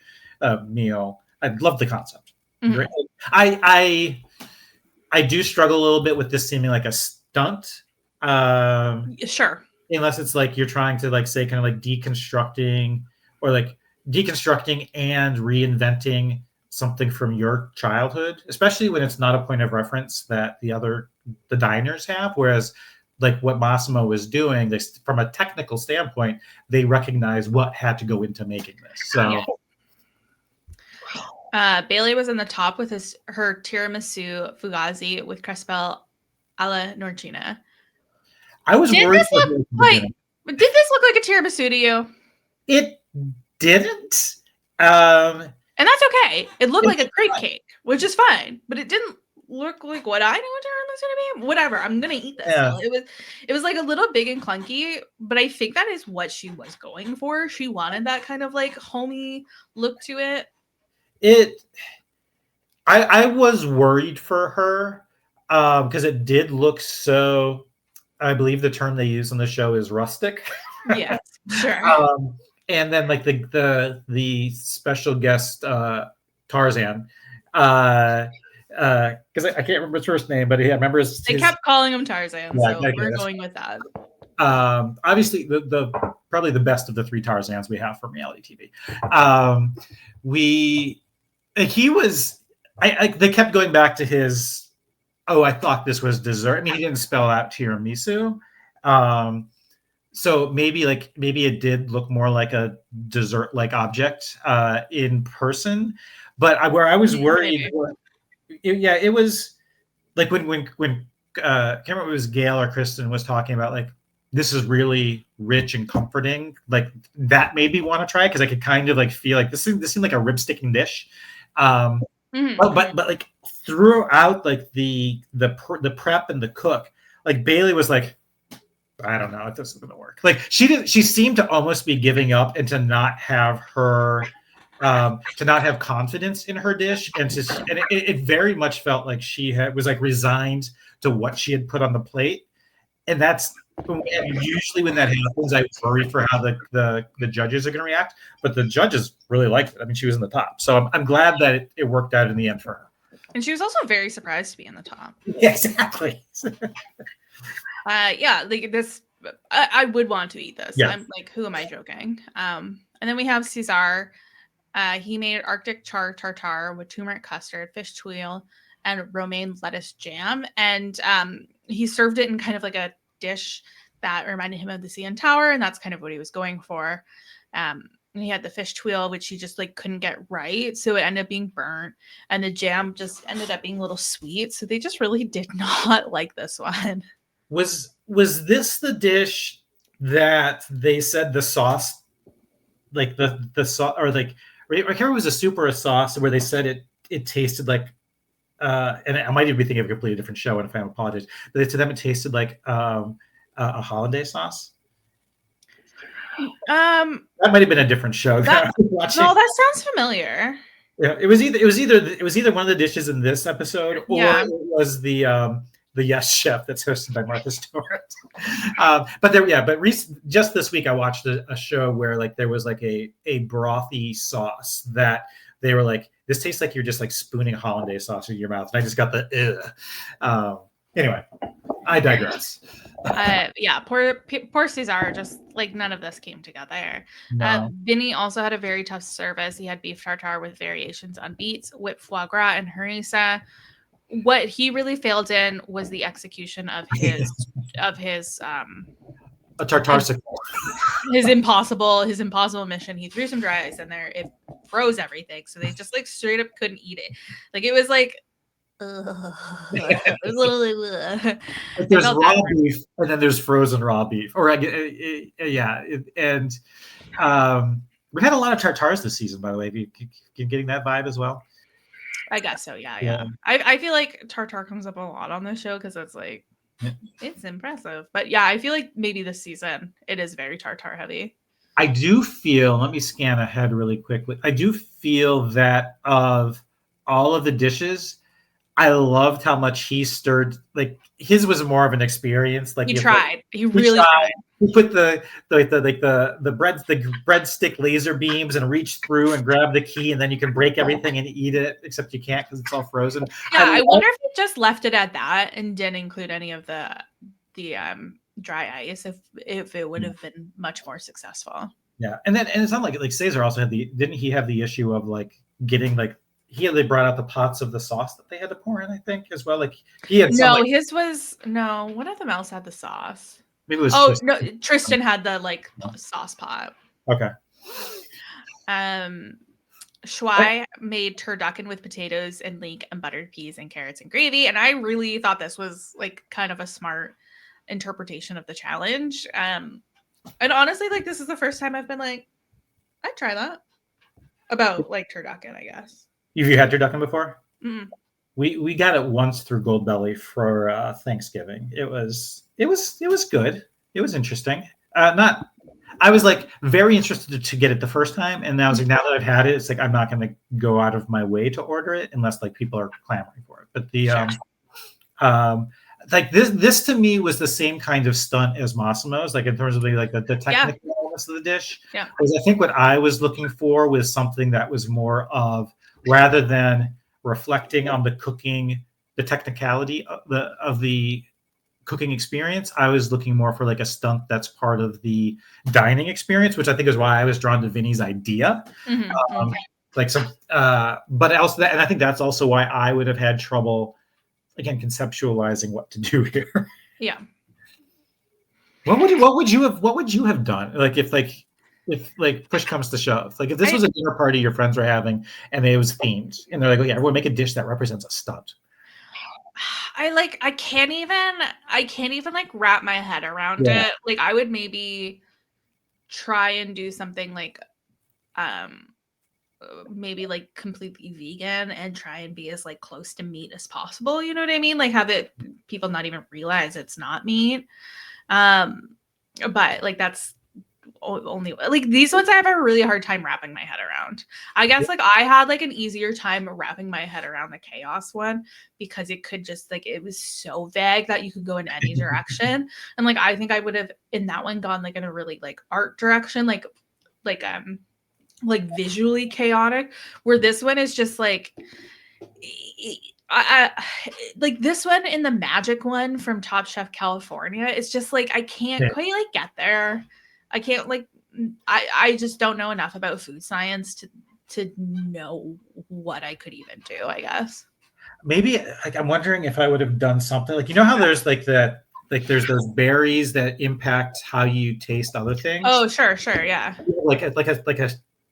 Speaker 2: meal. I love the concept.
Speaker 1: Mhm.
Speaker 2: I do struggle a little bit with this seeming like a stunt.
Speaker 1: Sure.
Speaker 2: Unless it's like you're trying to like say kind of like deconstructing and reinventing something from your childhood, especially when it's not a point of reference that the diners have. Whereas like what Massimo was doing, from a technical standpoint, they recognize what had to go into making this. So
Speaker 1: Bailey was in the top with her tiramisu fugazi with crespel alla norcina.
Speaker 2: I was worried.
Speaker 1: Did this look like a tiramisu to you?
Speaker 2: It didn't.
Speaker 1: And that's okay. It looked like a crepe cake, which is fine, but it didn't look like what I know a tiramisu to be. Whatever, I'm gonna eat this. Yeah. It was like a little big and clunky, but I think that is what she was going for. She wanted that kind of like homey look to it.
Speaker 2: I was worried for her because it did look so. I believe the term they use on the show is rustic.
Speaker 1: Yes, sure.
Speaker 2: And then like the special guest Tarzan, because I can't remember his first name, but I remember
Speaker 1: they kept calling him Tarzan, so we're going with that.
Speaker 2: Obviously, the probably the best of the three Tarzans we have from reality TV. They kept going back to his. Oh, I thought this was dessert. I mean, he didn't spell out tiramisu. So maybe it did look more like a dessert-like object in person. But where I was worried, it was like when I can't remember if it was Gail or Kristen was talking about like this is really rich and comforting. Like that made me want to try because I could kind of like feel like this seemed like a rib sticking dish. But like throughout like the prep and the cook, like Bailey was like, I don't know, this isn't gonna work. Like she seemed to almost be giving up and to not have confidence in her dish, and it very much felt like she was like resigned to what she had put on the plate, and that's usually when that happens. I worry for how the judges are going to react, but the judges really liked it. I mean, she was in the top, so I'm glad that it worked out in the end for her.
Speaker 1: And she was also very surprised to be in the top.
Speaker 2: Yeah, exactly.
Speaker 1: Yeah, like this, I would want to eat this.
Speaker 2: Yeah.
Speaker 1: I'm like, who am I joking? And then we have Cesar. He made Arctic char tartare with turmeric custard, fish tuile, and romaine lettuce jam. And he served it in kind of like a dish that reminded him of the CN Tower, and that's kind of what he was going for. And he had the fish tuile, which he just like couldn't get right, so it ended up being burnt, and the jam just ended up being a little sweet. So they just really did not like this one.
Speaker 2: Was this the dish that they said the sauce, like the sauce, or like I can't remember if it was a soup or a sauce where they said it tasted like, and I might even be thinking of a completely different show, and if I apologize, but to them it tasted like a hollandaise sauce. That might have been a different show.
Speaker 1: No, that sounds familiar.
Speaker 2: Yeah, it was either one of the dishes in this episode, or it was the Yes Chef that's hosted by Martha Stewart. Just this week I watched a show where like there was like a brothy sauce that they were like, this tastes like you're just like spooning hollandaise sauce in your mouth, and I just got the Anyway, I digress.
Speaker 1: Yeah, poor Cesar, just like none of this came together.
Speaker 2: No.
Speaker 1: Vinny also had a very tough service. He had beef tartare with variations on beets, whipped foie gras, and harissa. What he really failed in was the execution of his
Speaker 2: A tartar
Speaker 1: his impossible mission. He threw some dry ice in there. It froze everything, so they just like straight up couldn't eat it. Like it was like. It was literally,
Speaker 2: there's raw beef and then there's frozen raw beef, or yeah, and we've had a lot of tartars this season, by the way. You getting that vibe as well?
Speaker 1: I guess so. Yeah. I feel like tartar comes up a lot on this show because it's like it's impressive, but yeah, I feel like maybe this season it is very tartar heavy.
Speaker 2: I do feel. Let me scan ahead really quickly. I do feel that of all of the dishes, I loved how much he stirred. Like his was more of an experience. Like
Speaker 1: he tried. He really tried.
Speaker 2: He put the breadstick laser beams and reached through and grabbed the key, and then you can break everything and eat it. Except you can't because it's all frozen.
Speaker 1: Yeah, I wonder if he just left it at that and didn't include any of the dry ice. If it would have been much more successful.
Speaker 2: Yeah, and it's not like Cesar also had didn't he have the issue of like getting like. They brought out the pots of the sauce that they had to pour in, I think, as well. Like he had
Speaker 1: his was one of them else had the sauce.
Speaker 2: Maybe it was
Speaker 1: Tristan. No, Tristan had the like sauce pot.
Speaker 2: Okay.
Speaker 1: Shuai made turducken with potatoes and leek and buttered peas and carrots and gravy, and I really thought this was like kind of a smart interpretation of the challenge. And honestly, like this is the first time I've been like, I'd try that about like turducken, I guess.
Speaker 2: Have you had turducken before?
Speaker 1: Mm-hmm.
Speaker 2: We got it once through Goldbelly for Thanksgiving. It was good. It was interesting. I was like very interested to get it the first time, and now now that I've had it, it's like I'm not going to go out of my way to order it unless like people are clamoring for it. But the like this to me was the same kind of stunt as Massimo's, like in terms of the technical elements of the dish.
Speaker 1: Yeah.
Speaker 2: Because I think what I was looking for was something that was more of, rather than reflecting on the cooking, the technicality of the cooking experience, I was looking more for like a stunt that's part of the dining experience, which I think is why I was drawn to Vinny's idea.
Speaker 1: Mm-hmm.
Speaker 2: Like some, but also and I think that's also why I would have had trouble, again, conceptualizing what to do here.
Speaker 1: Yeah.
Speaker 2: What would you have done? Like if push comes to shove, like if this was a dinner party your friends were having and it was themed and they're like, oh yeah, we'll make a dish that represents a stunt.
Speaker 1: I can't even like wrap my head around it. Like I would maybe try and do something like maybe like completely vegan and try and be as like close to meat as possible, you know what I mean? Like have it people not even realize it's not meat. But like that's only like these ones I have a really hard time wrapping my head around. I guess like I had like an easier time wrapping my head around the chaos one because it could just like it was so vague that you could go in any direction. And like I think I would have in that one gone like in a really like art direction, like visually chaotic, where this one is just like I like this one in the magic one from Top Chef California. It's just like I can't quite like get there. I can't like I just don't know enough about food science to know what I could even do, I guess.
Speaker 2: Maybe like I'm wondering if I would have done something like, you know how there's like that, like there's those berries that impact how you taste other things.
Speaker 1: Oh, sure, yeah.
Speaker 2: Like a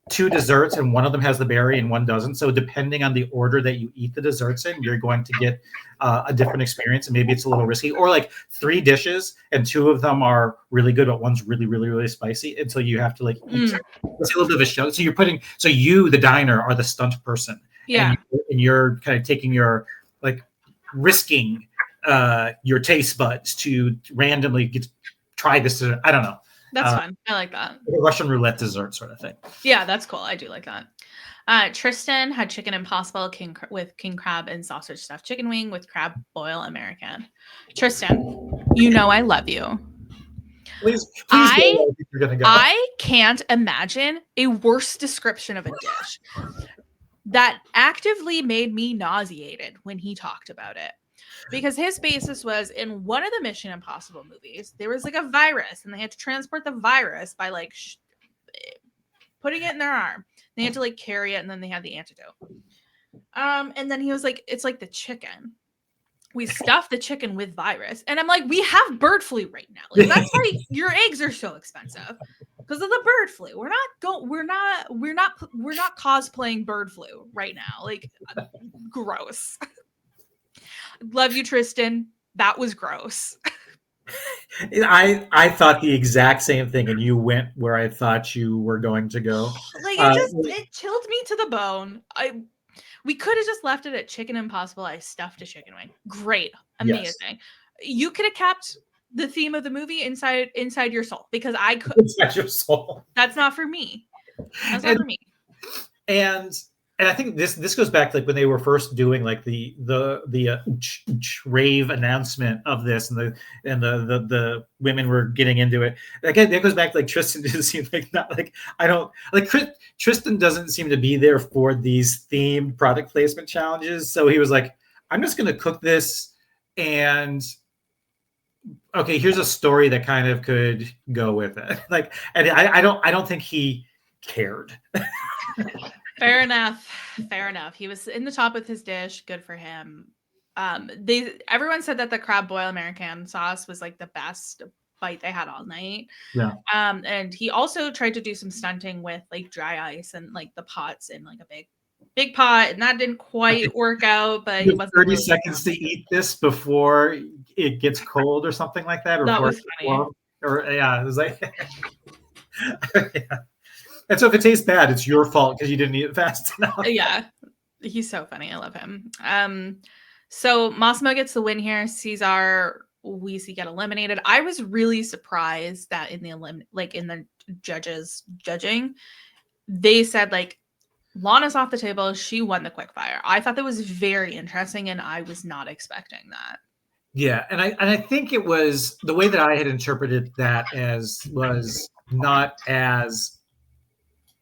Speaker 2: two desserts and one of them has the berry and one doesn't. So depending on the order that you eat the desserts in, you're going to get a different experience, and maybe it's a little risky. Or like 3 dishes and 2 of them are really good, but one's really, really, really spicy. And so you have to like eat. It's a little bit of a show. So you, the diner, are the stunt person.
Speaker 1: Yeah.
Speaker 2: And you're kind of taking your like risking your taste buds to randomly try this. I don't know.
Speaker 1: That's fun. I like that.
Speaker 2: Like a Russian roulette dessert sort of thing.
Speaker 1: Yeah, that's cool. I do like that. Tristan had chicken impossible with king crab and sausage stuffed chicken wing with crab boil American. Tristan, you know I love you.
Speaker 2: Please
Speaker 1: I can't imagine a worse description of a dish that actively made me nauseated when he talked about it. because his basis was in one of the Mission Impossible movies, there was like a virus and they had to transport the virus by like putting it in their arm. They had to like carry it and then they had the antidote. And then he was like, it's like the chicken. We stuff the chicken with virus. And I'm like, we have bird flu right now. Like that's why your eggs are so expensive. Because of the bird flu. We're not cosplaying bird flu right now. Like gross. Love you, Tristan. That was gross.
Speaker 2: I thought the exact same thing, and you went where I thought you were going to go.
Speaker 1: Like it chilled me to the bone. We could have just left it at Chicken Impossible. I stuffed a chicken wing. Great. Amazing. Yes. You could have kept the theme of the movie inside your soul, because I could.
Speaker 2: Inside your soul.
Speaker 1: That's not for me. That's not for me.
Speaker 2: And I think this goes back to like when they were first doing like the rave announcement of this, and the women were getting into it. Again, that goes back to like Tristan didn't seem like Tristan doesn't seem to be there for these themed product placement challenges. So he was like, I'm just going to cook this, and okay, here's a story that kind of could go with it. Like, and I don't think he cared.
Speaker 1: Fair enough. He was in the top with his dish. Good for him. Everyone said that the crab boil American sauce was like the best bite they had all night.
Speaker 2: Yeah.
Speaker 1: And he also tried to do some stunting with like dry ice and like the pots in like a big pot, and that didn't quite work out. But he wasn't
Speaker 2: 30
Speaker 1: really
Speaker 2: seconds to eat this before it gets cold or something like that. Or
Speaker 1: that was funny.
Speaker 2: It was like, yeah. And so if it tastes bad, it's your fault because you didn't eat it fast enough.
Speaker 1: Yeah. He's so funny. I love him. So Massimo gets the win here. Cesar, we see get eliminated. I was really surprised that in the judges judging, they said like Lana's off the table. She won the quickfire. I thought that was very interesting, and I was not expecting that.
Speaker 2: Yeah, and I think it was the way that I had interpreted that as was not as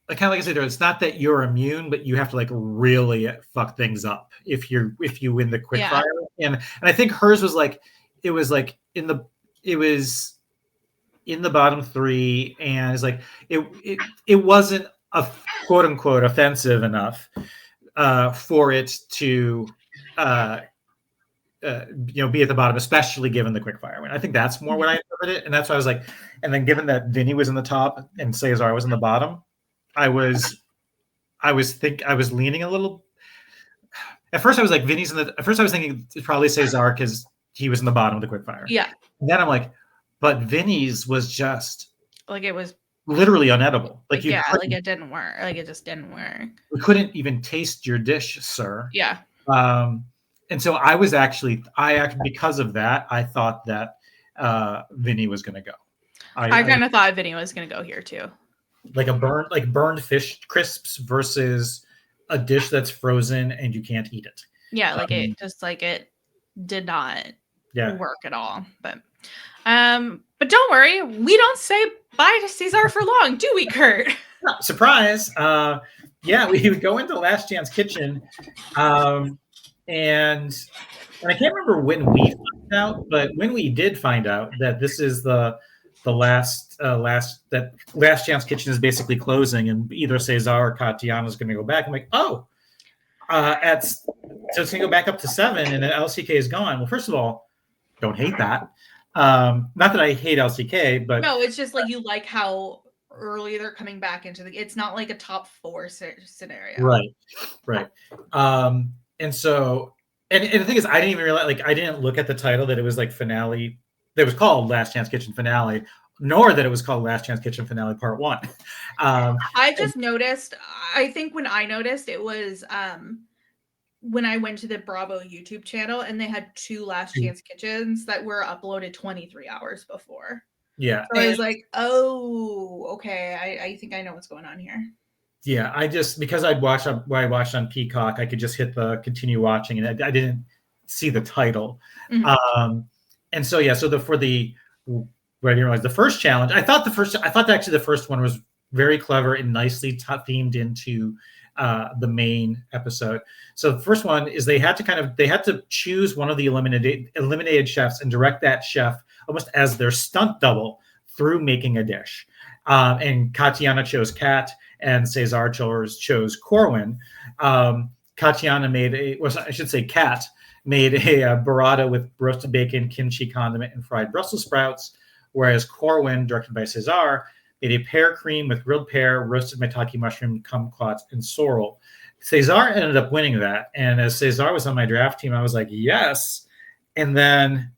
Speaker 2: kind of like I said, it's not that you're immune, but you have to like really fuck things up if you win the quickfire. Yeah. And I think hers was like it was in the bottom three, and it's like it wasn't a quote unquote offensive enough for it to be at the bottom, especially given the quickfire win. I think that's more what I interpreted it, and that's why I was like, and then given that Vinny was in the top and Cesar was in the bottom, I was leaning a little. At first, I was like, Vinny's in the. At first, I was thinking it's probably Cesar because he was in the bottom of the quickfire.
Speaker 1: Yeah.
Speaker 2: And then I'm like, but Vinny's was just
Speaker 1: like it was
Speaker 2: literally unedible. Like
Speaker 1: it didn't work. Like it just didn't work.
Speaker 2: We couldn't even taste your dish, sir.
Speaker 1: Yeah.
Speaker 2: And so I because of that, I thought that Vinny was going to go.
Speaker 1: I kind of thought Vinny was going to go here too.
Speaker 2: Like burned fish crisps versus a dish that's frozen and you can't eat it.
Speaker 1: Yeah, it did not work at all. But don't worry, we don't say bye to Cesar for long, do we, Curt?
Speaker 2: Surprise! We would go into Last Chance Kitchen, and I can't remember when we found out, but when we did find out that this is the last Chance Kitchen is basically closing, and either Cesar or Katiana is going to go back. I'm like, so it's going to go back up to 7, and then LCK is gone. Well, first of all, don't hate that. Not that I hate LCK, but
Speaker 1: no, it's just like you like how early they're coming back into it's not like a top 4 scenario.
Speaker 2: Right. And so, and the thing is, I didn't even realize, I didn't look at the title that it was like finale. That was called Last Chance Kitchen Finale, nor that it was called Last Chance Kitchen Finale Part 1.
Speaker 1: I just noticed, I think when I noticed, it was when I went to the Bravo YouTube channel, and they had 2 Last Chance Kitchens that were uploaded 23 hours before.
Speaker 2: Yeah.
Speaker 1: So I was like, oh, okay. I think I know what's going on here.
Speaker 2: Yeah, because I watched on Peacock, I could just hit the continue watching, and I didn't see the title. Mm-hmm. And so I didn't realize the first challenge. I thought actually the first one was very clever and nicely themed into the main episode. So the first one is they had to choose one of the eliminated chefs and direct that chef almost as their stunt double through making a dish. And Katiana chose Kat, and Cesar chose Corwin. Katiana Kat made a burrata with roasted bacon, kimchi condiment, and fried Brussels sprouts, whereas Corwin, directed by Cesar, made a pear cream with grilled pear, roasted maitake mushroom, kumquats, and sorrel. Cesar ended up winning that, and as Cesar was on my draft team, I was like, yes. And then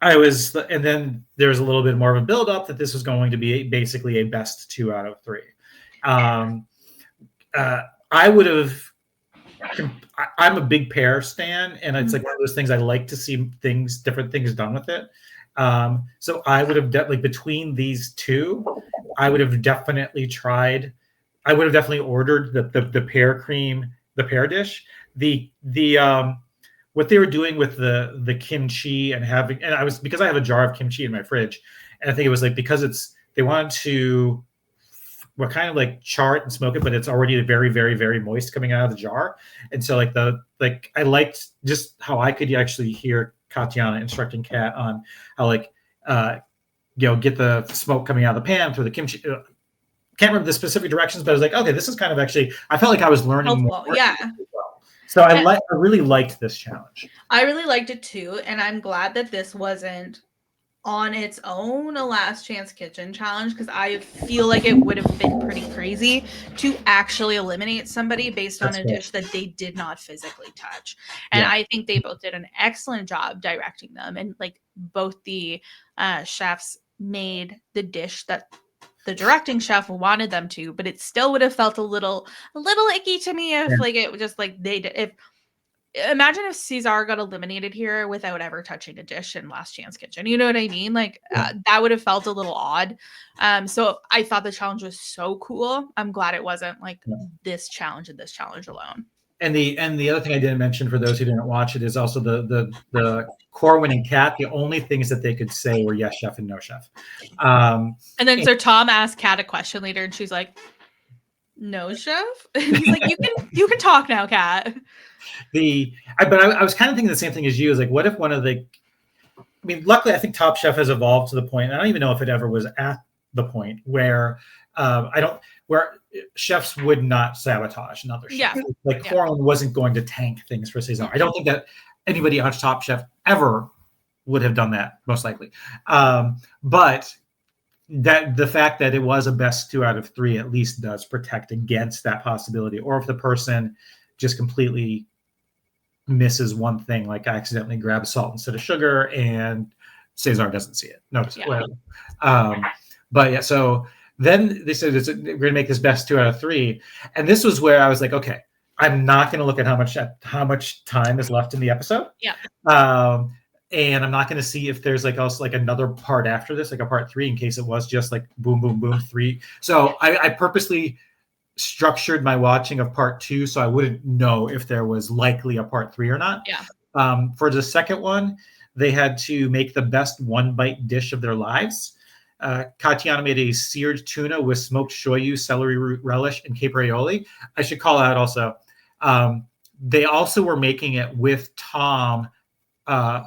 Speaker 2: there was a little bit more of a build-up that this was going to be basically a best 2 out of 3. I would have. I'm a big pear stan, and it's like one of those things I like to see different things done with it. So I would have between these two, I would have definitely tried. I would have definitely ordered the pear cream, the pear dish. What they were doing with the kimchi because I have a jar of kimchi in my fridge, and I think it was like because they wanted to. We're kind of like char it and smoke it, but it's already very, very, very moist coming out of the jar. And so I liked just how I could actually hear Katiana instructing Kat on how get the smoke coming out of the pan through the kimchi. Can't remember the specific directions, but I was like, okay, this is kind of actually, I felt like I was learning more.
Speaker 1: Yeah.
Speaker 2: So I really liked this challenge.
Speaker 1: I really liked it too. And I'm glad that this wasn't on its own a last chance kitchen challenge, because I feel like it would have been pretty crazy to actually eliminate somebody based on a dish that they did not physically touch. And I think they both did an excellent job directing them, and like both the chefs made the dish that the directing chef wanted them to, but it still would have felt a little icky to me if like it was just like they did. Imagine if Cesar got eliminated here without ever touching a dish in Last Chance Kitchen. You know what I mean? Like that would have felt a little odd. So I thought the challenge was so cool. I'm glad it wasn't like this challenge and this challenge alone.
Speaker 2: And the other thing I didn't mention for those who didn't watch it is also the Corwin and Kat. The only things that they could say were yes chef and no chef.
Speaker 1: And then so Tom asked Kat a question later, and she's like, "No chef." And he's like, "You can talk now, Kat."
Speaker 2: I was kind of thinking the same thing as you. Is like, what if one of the? I mean, luckily, I think Top Chef has evolved to the point. I don't even know if it ever was at the point where where chefs would not sabotage another chef.
Speaker 1: Yeah.
Speaker 2: Like Corwin wasn't going to tank things for Cesar. I don't think that anybody on Top Chef ever would have done that, most likely. But that the fact that it was a best 2 out of 3 at least does protect against that possibility. Or if the person just completely misses one thing, like accidentally grabs salt instead of sugar, and Cesar doesn't see it. Notice it. But yeah, so then they said we're going to make this best 2 out of 3, and this was where I was like, okay, I'm not going to look at how much time is left in the episode.
Speaker 1: Yeah.
Speaker 2: And I'm not going to see if there's like also like another part after this, like a part 3, in case it was just like boom, boom, boom 3. So I purposely structured my watching of part 2 so I wouldn't know if there was likely a part 3 or not.
Speaker 1: Yeah.
Speaker 2: For the second one, they had to make the best one bite dish of their lives. Katiana made a seared tuna with smoked shoyu, celery root relish, and caper aioli. I should call out also, they also were making it with Tom out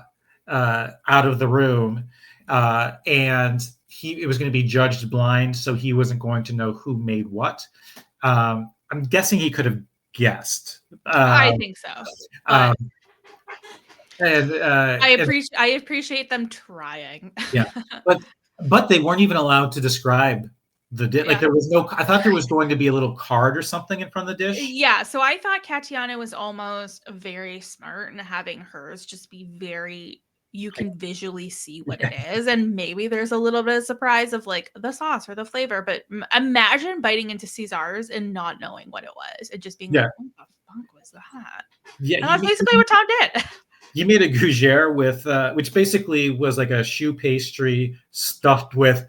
Speaker 2: of the room, and it was going to be judged blind, so he wasn't going to know who made what. I'm guessing he could have guessed.
Speaker 1: I think so. I appreciate them trying.
Speaker 2: Yeah, but they weren't even allowed to describe the dish. Like there was no. I thought there was going to be a little card or something in front of the dish.
Speaker 1: Yeah, so I thought Katiana was almost very smart in having hers just be very. You can visually see what it is, and maybe there's a little bit of surprise of like the sauce or the flavor. But imagine biting into Cesar's and not knowing what it was, and just being like, "What the fuck was that?"
Speaker 2: Yeah,
Speaker 1: and that's basically what Tom did.
Speaker 2: You made a gougere with, which basically was like a choux pastry stuffed with,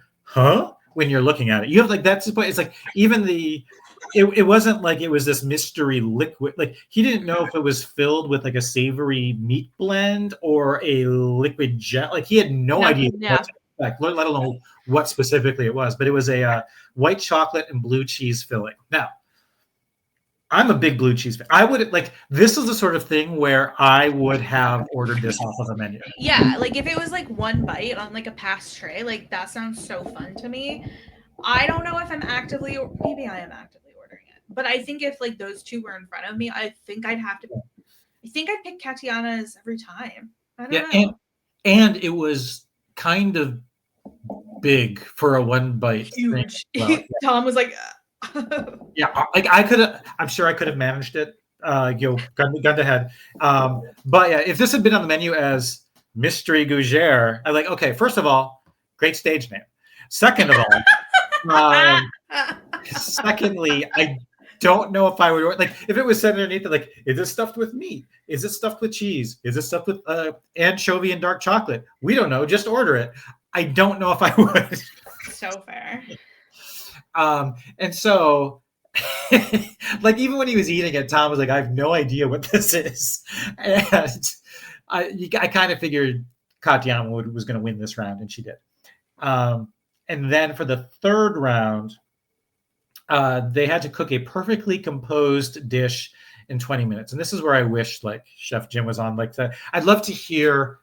Speaker 2: when you're looking at it. You have like that's the point. It's like even it wasn't like it was this mystery liquid. Like he didn't know if it was filled with like a savory meat blend or a liquid jet. Like he had no idea what to expect, let alone what specifically it was. But it was a white chocolate and blue cheese filling. Now, I'm a big blue cheese fan. I would like this is the sort of thing where I would have ordered this off of the menu.
Speaker 1: Yeah, like if it was like one bite on like a past tray, like that sounds so fun to me. I don't know if I'm actively, or maybe I am actively ordering it, but I think if like those two were in front of me, I think I'd have to. I think I'd pick Katiana's every time. I don't know.
Speaker 2: And it was kind of big for a one bite.
Speaker 1: Huge.
Speaker 2: Well,
Speaker 1: Tom was like,
Speaker 2: yeah, like I could have. I'm sure I could have managed it. Gun to head. But yeah, if this had been on the menu as mystery gougere, I'm like, okay. First of all, great stage name. Second of all, secondly, I don't know if I would like if it was said underneath it, like, is this stuffed with meat? Is it stuffed with cheese? Is it stuffed with anchovy and dark chocolate? We don't know. Just order it. I don't know if I would.
Speaker 1: So fair.
Speaker 2: And so, like, even when he was eating it, Tom was like, I have no idea what this is. And I kind of figured Katiana was going to win this round, and she did. And then for the third round, they had to cook a perfectly composed dish in 20 minutes. And this is where I wish, like, Chef Jim was on. Like, I'd love to hear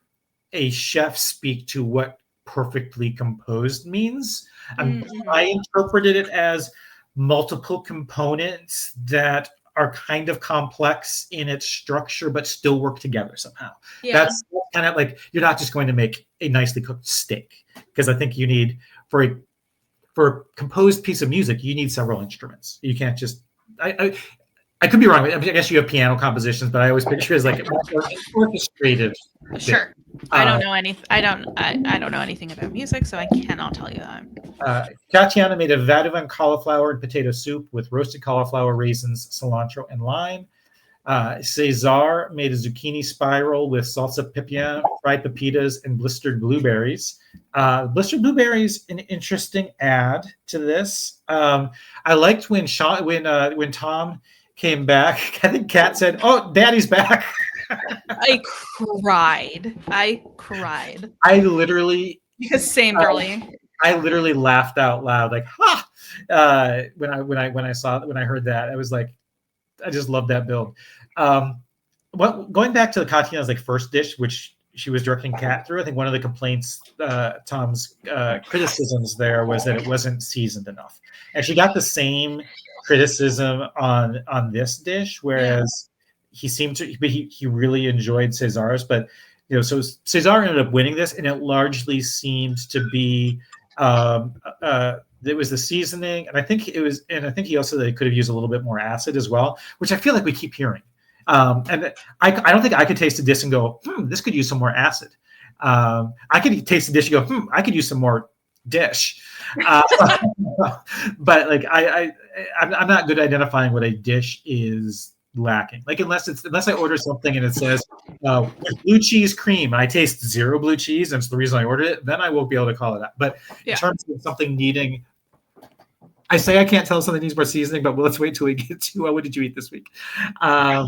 Speaker 2: a chef speak to what perfectly composed means. I interpreted it as multiple components that are kind of complex in its structure, but still work together somehow. Yeah. That's kind of like, you're not just going to make a nicely cooked steak, because I think you need, for a composed piece of music, you need several instruments. You can't just, I could be wrong. I guess you have piano compositions, but I always picture it as like orchestrated.
Speaker 1: Sure. I don't know anything. I don't know anything about music, so I cannot tell you that.
Speaker 2: Tatiana made a vadavan cauliflower and potato soup with roasted cauliflower, raisins, cilantro, and lime. Cesar made a zucchini spiral with salsa pipien, fried pepitas, and blistered blueberries. Blistered blueberries, an interesting add to this. I liked when Tom came back. I think Kat said, "Oh, Daddy's back."
Speaker 1: I cried.
Speaker 2: I literally,
Speaker 1: because same girly.
Speaker 2: I literally laughed out loud, like, "Ha!" When I heard that, I was like, I just love that build. Going back to Katiana's like first dish, which she was directing Kat through, I think one of the complaints, Tom's criticisms there was that it wasn't seasoned enough, and she got the same criticism on this dish, whereas he seemed to, but he really enjoyed Cesar's, but so Cesar ended up winning this, and it largely seemed to be it was the seasoning, and I think he also they could have used a little bit more acid as well, which I feel like we keep hearing. And I don't think I could taste this and go, this could use some more acid. I could taste the dish and go, I could use some more dish. But like I'm not good at identifying what a dish is lacking. Like unless I order something and it says blue cheese cream, and I taste zero blue cheese, and it's the reason I ordered it, then I won't be able to call it that. But in terms of something needing, I say I can't tell if something needs more seasoning, but let's wait till we get to what did you eat this week? But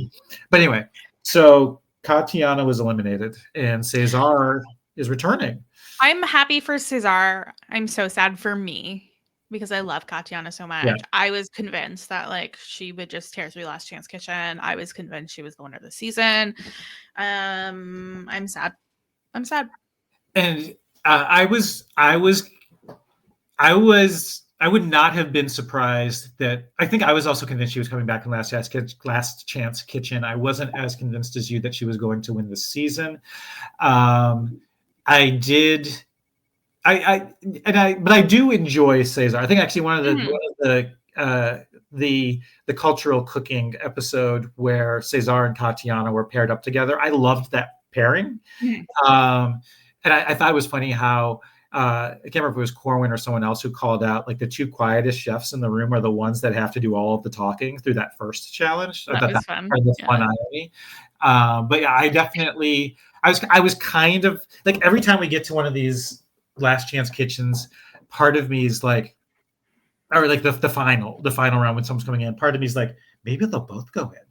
Speaker 2: anyway, so Katiana was eliminated, and Cesar is returning.
Speaker 1: I'm happy for Cesar. I'm so sad for me because I love Katiana so much. Yeah. I was convinced that like she would just tear through Last Chance Kitchen. I was convinced she was the winner of the season. I'm sad.
Speaker 2: And I would not have been surprised that, I think I was also convinced she was coming back in Last Chance Kitchen. I wasn't as convinced as you that she was going to win this season. I do enjoy Cesar. I think actually one of the cultural cooking episode where Cesar and Katiana were paired up together. I loved that pairing. And I thought it was funny how I can't remember if it was Corwin or someone else who called out like the two quietest chefs in the room are the ones that have to do all of the talking through that first challenge.
Speaker 1: That was fun.
Speaker 2: Fun irony. But yeah, I definitely, I was kind of like, every time we get to one of these Last Chance Kitchens, part of me is like, or like the final round when someone's coming in, part of me is like, maybe they'll both go in.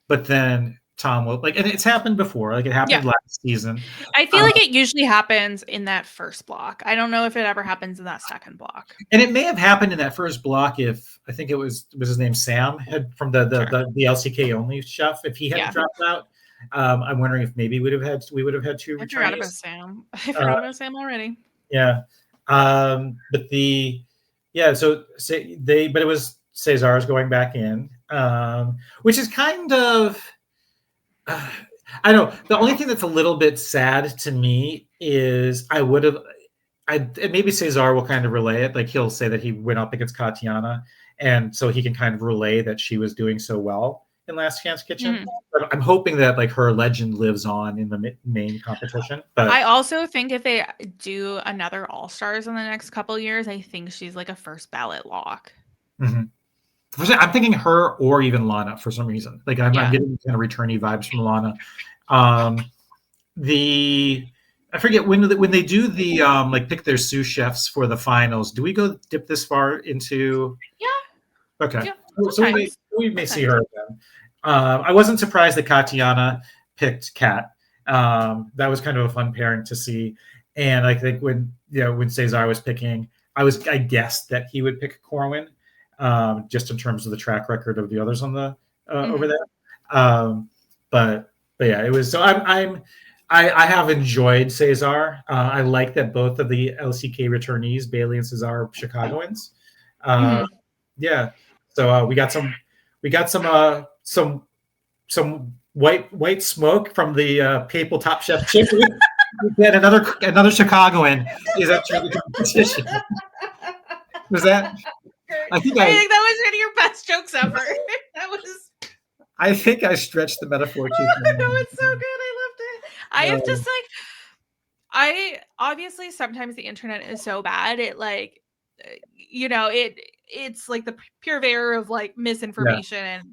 Speaker 2: But then Tom will like, and it's happened before. Like it happened last season.
Speaker 1: I feel like it usually happens in that first block. I don't know if it ever happens in that second block.
Speaker 2: And it may have happened in that first block if I think it was his name Sam had from the LCK only chef. If he hadn't dropped out, I'm wondering if maybe we would have had two returnees.
Speaker 1: I forgot about Sam. I forgot about Sam already.
Speaker 2: Yeah, but but it was Cesar's going back in, which is kind of. I know the only thing that's a little bit sad to me is maybe Cesar will kind of relay it. Like he'll say that he went up against Katiana, and so he can kind of relay that she was doing so well in Last Chance Kitchen. Mm-hmm. But I'm hoping that like her legend lives on in the main competition. But
Speaker 1: I also think if they do another All Stars in the next couple of years, I think she's like a first ballot lock.
Speaker 2: Mm-hmm. I'm thinking her or even Lana for some reason. Like I'm getting kind of returnee vibes from Lana. I forget when they do the like pick their sous chefs for the finals. Do we go dip this far into?
Speaker 1: Yeah.
Speaker 2: Okay. Yeah, so we may see her again. I wasn't surprised that Katiana picked Kat. That was kind of a fun pairing to see. And I think when Cesar was picking, I guessed that he would pick Corwin. Just in terms of the track record of the others on the over there. But yeah, it was. So I have enjoyed Cesar. I like that both of the LCK returnees, Bailey and Cesar, are Chicagoans. Yeah. So we got some white smoke from the Papal Top Chef chicken. Then another Chicagoan is entering the competition. Was that?
Speaker 1: I think that was one of your best jokes ever. That was.
Speaker 2: I think I stretched the metaphor too far.
Speaker 1: No, it's so good. I loved it. I have just like. I obviously sometimes the internet is so bad. It like, it's like the purveyor of like misinformation and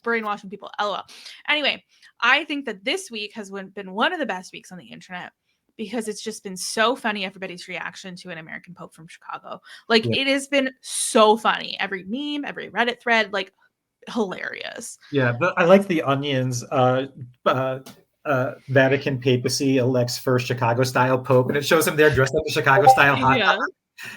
Speaker 1: brainwashing people. LOL. Anyway, I think that this week has been one of the best weeks on the internet. Because it's just been so funny, everybody's reaction to an American Pope from Chicago. Like, it has been so funny. Every meme, every Reddit thread, like, hilarious.
Speaker 2: Yeah, but I like the Onions. Vatican papacy elects first Chicago-style Pope, and it shows him there dressed like a Chicago-style hot dog.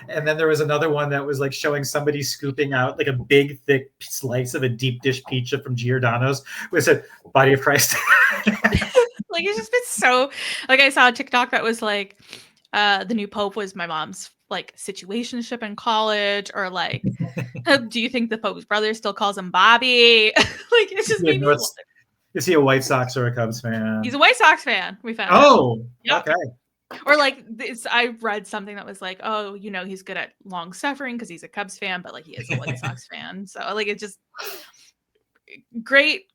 Speaker 2: And then there was another one that was, like, showing somebody scooping out, like, a big, thick slice of a deep dish pizza from Giordano's, which said, Body of Christ.
Speaker 1: Like, it's just been so, like, I saw a TikTok that was like, the new Pope was my mom's like situationship in college, or like, do you think the Pope's brother still calls him Bobby? Like, it's just made me love it.
Speaker 2: Is he a White Sox or a Cubs fan?
Speaker 1: He's a White Sox fan. We found
Speaker 2: out. Yep. Okay.
Speaker 1: Or like I read something that was like, oh, he's good at long suffering because he's a Cubs fan, but like he is a White Sox fan. So like it's just great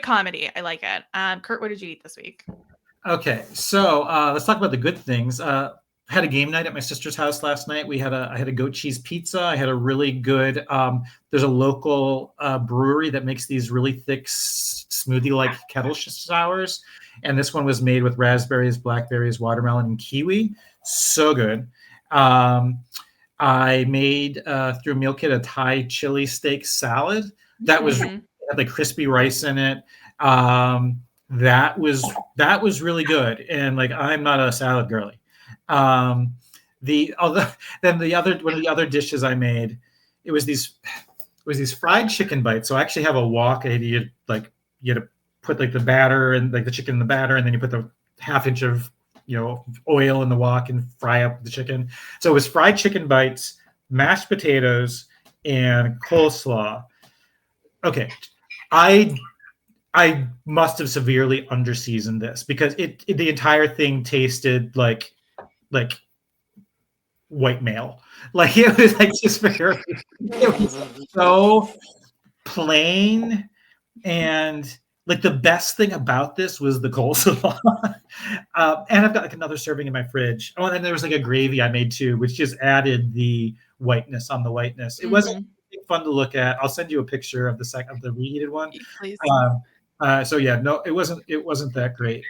Speaker 1: comedy. I like it. Curt, what did you eat this week?
Speaker 2: Okay, so let's talk about the good things. I had a game night at my sister's house last night. I had a goat cheese pizza. I had a really good. There's a local brewery that makes these really thick smoothie-like kettle sours, and this one was made with raspberries, blackberries, watermelon, and kiwi. So good. I made through a meal kit a Thai chili steak salad that was had like crispy rice in it. That was really good, and like I'm not a salad girly. One of the other dishes I made, it was these fried chicken bites. So I actually have a wok. You had to put like the batter and like the chicken in the batter, and then you put the half inch of oil in the wok and fry up the chicken. So it was fried chicken bites, mashed potatoes, and coleslaw. Okay, I must have severely underseasoned this because the entire thing tasted like white male. Like it was like just very, it was so plain, and like the best thing about this was the coleslaw. And I've got like another serving in my fridge. Oh, and then there was like a gravy I made too, which just added the whiteness on the whiteness. It wasn't fun to look at. I'll send you a picture of the reheated one.
Speaker 1: Please.
Speaker 2: So yeah, no, it wasn't that great.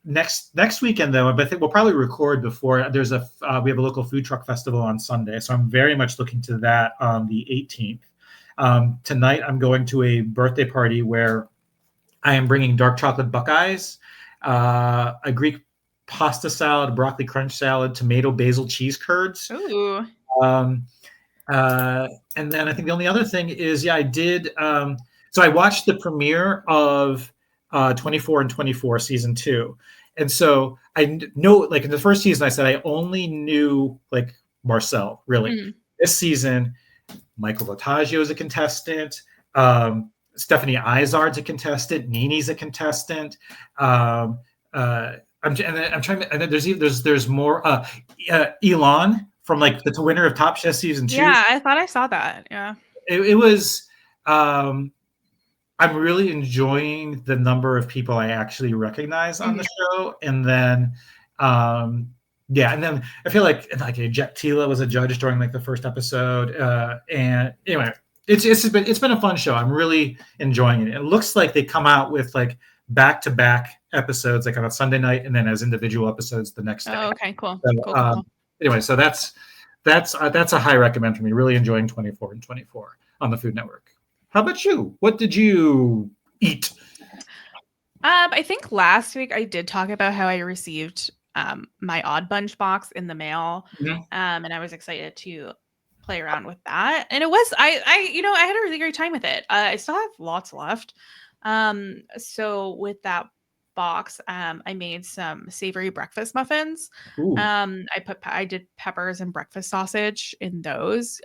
Speaker 2: Next weekend though, but I think we'll probably record before we have a local food truck festival on Sunday. So I'm very much looking to that on the 18th. Tonight, I'm going to a birthday party where I am bringing dark chocolate Buckeyes, a Greek pasta salad, broccoli crunch salad, tomato basil cheese curds.
Speaker 1: Ooh.
Speaker 2: Um, and then I think the only other thing is, I did. So I watched the premiere of 24 and 24 season 2, and so I know, like in the first season, I said I only knew like Marcel really.
Speaker 1: Mm.
Speaker 2: This season, Michael Lataggio is a contestant. Stephanie Izard's a contestant. Nini's a contestant. I'm trying to. And then there's more. Elon from like the winner of Top Chef season 2.
Speaker 1: Yeah, I thought I saw that. Yeah,
Speaker 2: it was. I'm really enjoying the number of people I actually recognize on the show, and then. And then I feel like Jet Tila was a judge during like the first episode, and anyway, it's been a fun show. I'm really enjoying it. It looks like they come out with like back-to-back episodes, like on a Sunday night, and then as individual episodes the next day.
Speaker 1: Oh, okay, cool.
Speaker 2: So,
Speaker 1: cool.
Speaker 2: Anyway, so that's a high recommend for me. Really enjoying 24 and 24 on the Food Network. How about you? What did you eat?
Speaker 1: I think last week I did talk about how I received my Odd Bunch box in the mail, and I was excited to play around with that. And it was I had a really great time with it. I still have lots left. So with that box, I made some savory breakfast muffins. I did peppers and breakfast sausage in those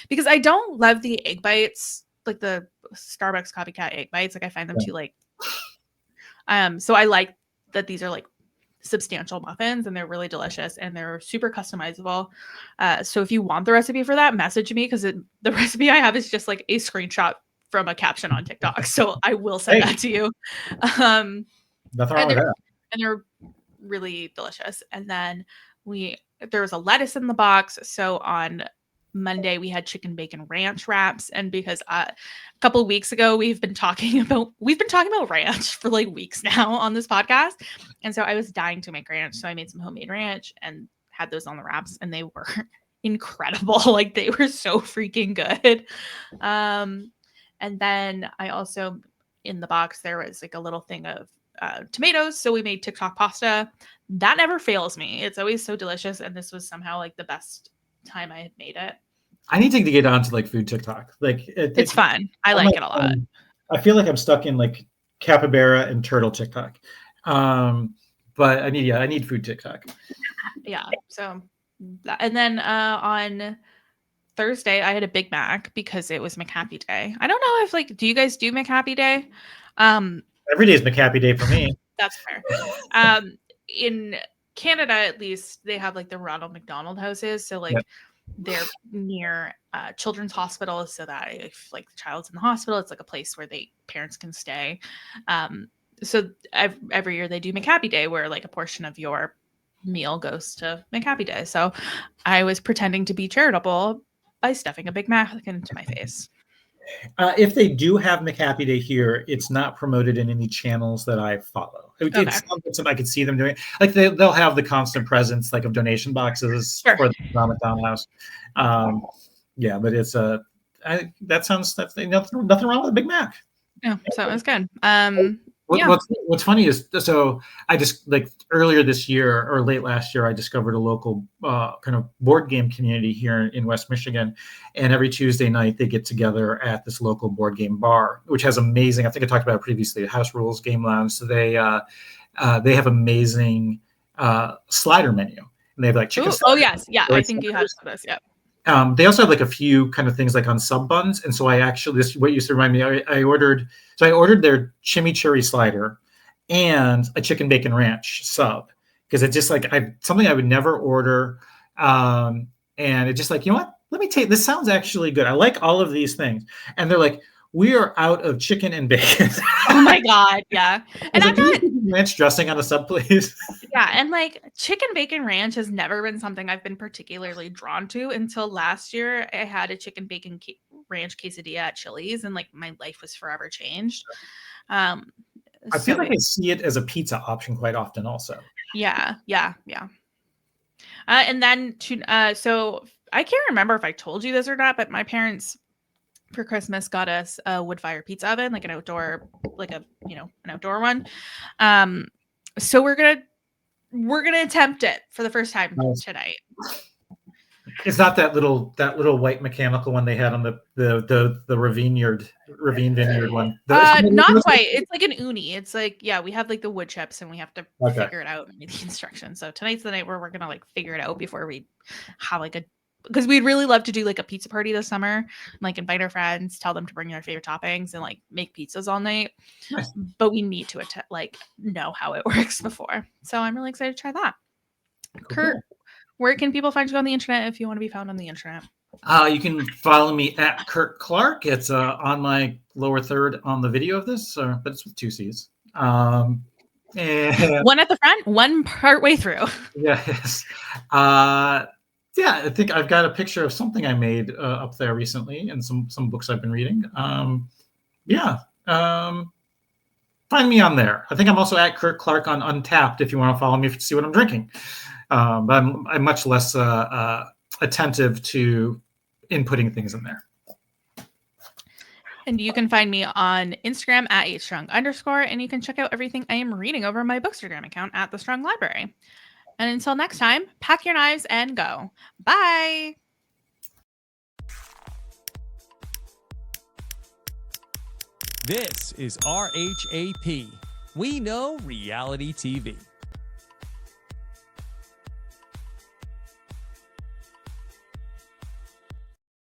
Speaker 1: because I don't love the egg bites, like the Starbucks copycat egg bites. Like I find them too like. So I like that these are like substantial muffins and they're really delicious and they're super customizable. So if you want the recipe for that, message me because the recipe I have is just like a screenshot from a caption on TikTok. So I will send that to you.
Speaker 2: Nothing wrong with that.
Speaker 1: And they're really delicious. And then there was a lettuce in the box. So on Monday we had chicken bacon ranch wraps, and because a couple of weeks ago we've been talking about ranch for like weeks now on this podcast, and so I was dying to make ranch, so I made some homemade ranch and had those on the wraps, and they were incredible. Like they were so freaking good. And then I also, in the box there was like a little thing of tomatoes, so we made TikTok pasta. That never fails me. It's always so delicious, and this was somehow like the best time I had made it.
Speaker 2: I need to get onto like food TikTok. Like
Speaker 1: it's fun. I like it a lot.
Speaker 2: I feel like I'm stuck in like capybara and turtle TikTok. But I need food TikTok.
Speaker 1: Yeah. So, and then on Thursday I had a Big Mac because it was McHappy Day. I don't know if like, do you guys do McHappy Day?
Speaker 2: Every day is McHappy Day for me.
Speaker 1: That's fair. In Canada, at least, they have like the Ronald McDonald houses. So like they're near children's hospitals, so that if like the child's in the hospital, it's like a place where parents can stay. So every year they do McHappy Day, where like a portion of your meal goes to McHappy Day. So I was pretending to be charitable by stuffing a Big Mac into my face.
Speaker 2: If they do have McHappy Day here, it's not promoted in any channels that I follow. It's something I could see them doing. Like they'll have the constant presence like of donation boxes for the McDonald house. But it's that's nothing wrong with a Big Mac.
Speaker 1: Yeah, so it was good.
Speaker 2: What's funny is, so I just like earlier this year or late last year, I discovered a local kind of board game community here in West Michigan, and every Tuesday night they get together at this local board game bar, which has amazing. I think I talked about it previously. House Rules Game Lounge. So they have amazing slider menu, and they have like chicken.
Speaker 1: Oh yes, yeah. I think you have this. Yeah.
Speaker 2: They also have like a few kind of things like on sub buns, and so I actually what used to remind me. I ordered their chimichurri slider and a chicken bacon ranch sub because it's just like something I would never order, and it's just like, you know what? Let me take this. Sounds actually good. I like all of these things, and they're like, we are out of chicken and bacon.
Speaker 1: Oh my god, yeah. And I'm not
Speaker 2: ranch dressing on a sub, please.
Speaker 1: Yeah, and like chicken bacon ranch has never been something I've been particularly drawn to until last year. I had a chicken bacon ranch quesadilla at Chili's, and like my life was forever changed. I
Speaker 2: feel like I see it as a pizza option quite often, also.
Speaker 1: Yeah. And then so I can't remember if I told you this or not, but my parents for Christmas got us a wood fire pizza oven, like an outdoor, an outdoor one. So we're gonna attempt it for the first time tonight.
Speaker 2: It's not that little white mechanical one they had on the ravine vineyard one.
Speaker 1: Not quite. It's like an uni. It's like, yeah, we have like the wood chips and we have to figure it out and read the instructions. So tonight's the night where we're gonna like figure it out before we have because we'd really love to do like a pizza party this summer, like invite our friends, tell them to bring their favorite toppings and like make pizzas all night.
Speaker 2: Nice.
Speaker 1: But we need to know how it works before. So I'm really excited to try that. Cool. Curt, where can people find you on the internet if you want to be found on the internet?
Speaker 2: You can follow me at Curt Clark. It's on my lower third on the video of this, but it's with 2 C's. And
Speaker 1: one at the front, one part way through.
Speaker 2: Yes. Yeah, I think I've got a picture of something I made up there recently and some books I've been reading. Find me on there. I think I'm also at Curt Clark on Untapped if you want to follow me to see what I'm drinking. But I'm much less attentive to inputting things in there.
Speaker 1: And you can find me on Instagram at @strong_, and you can check out everything I am reading over my Bookstagram account at The Strong Library. And until next time, pack your knives and go. Bye.
Speaker 3: This is RHAP. We know reality TV.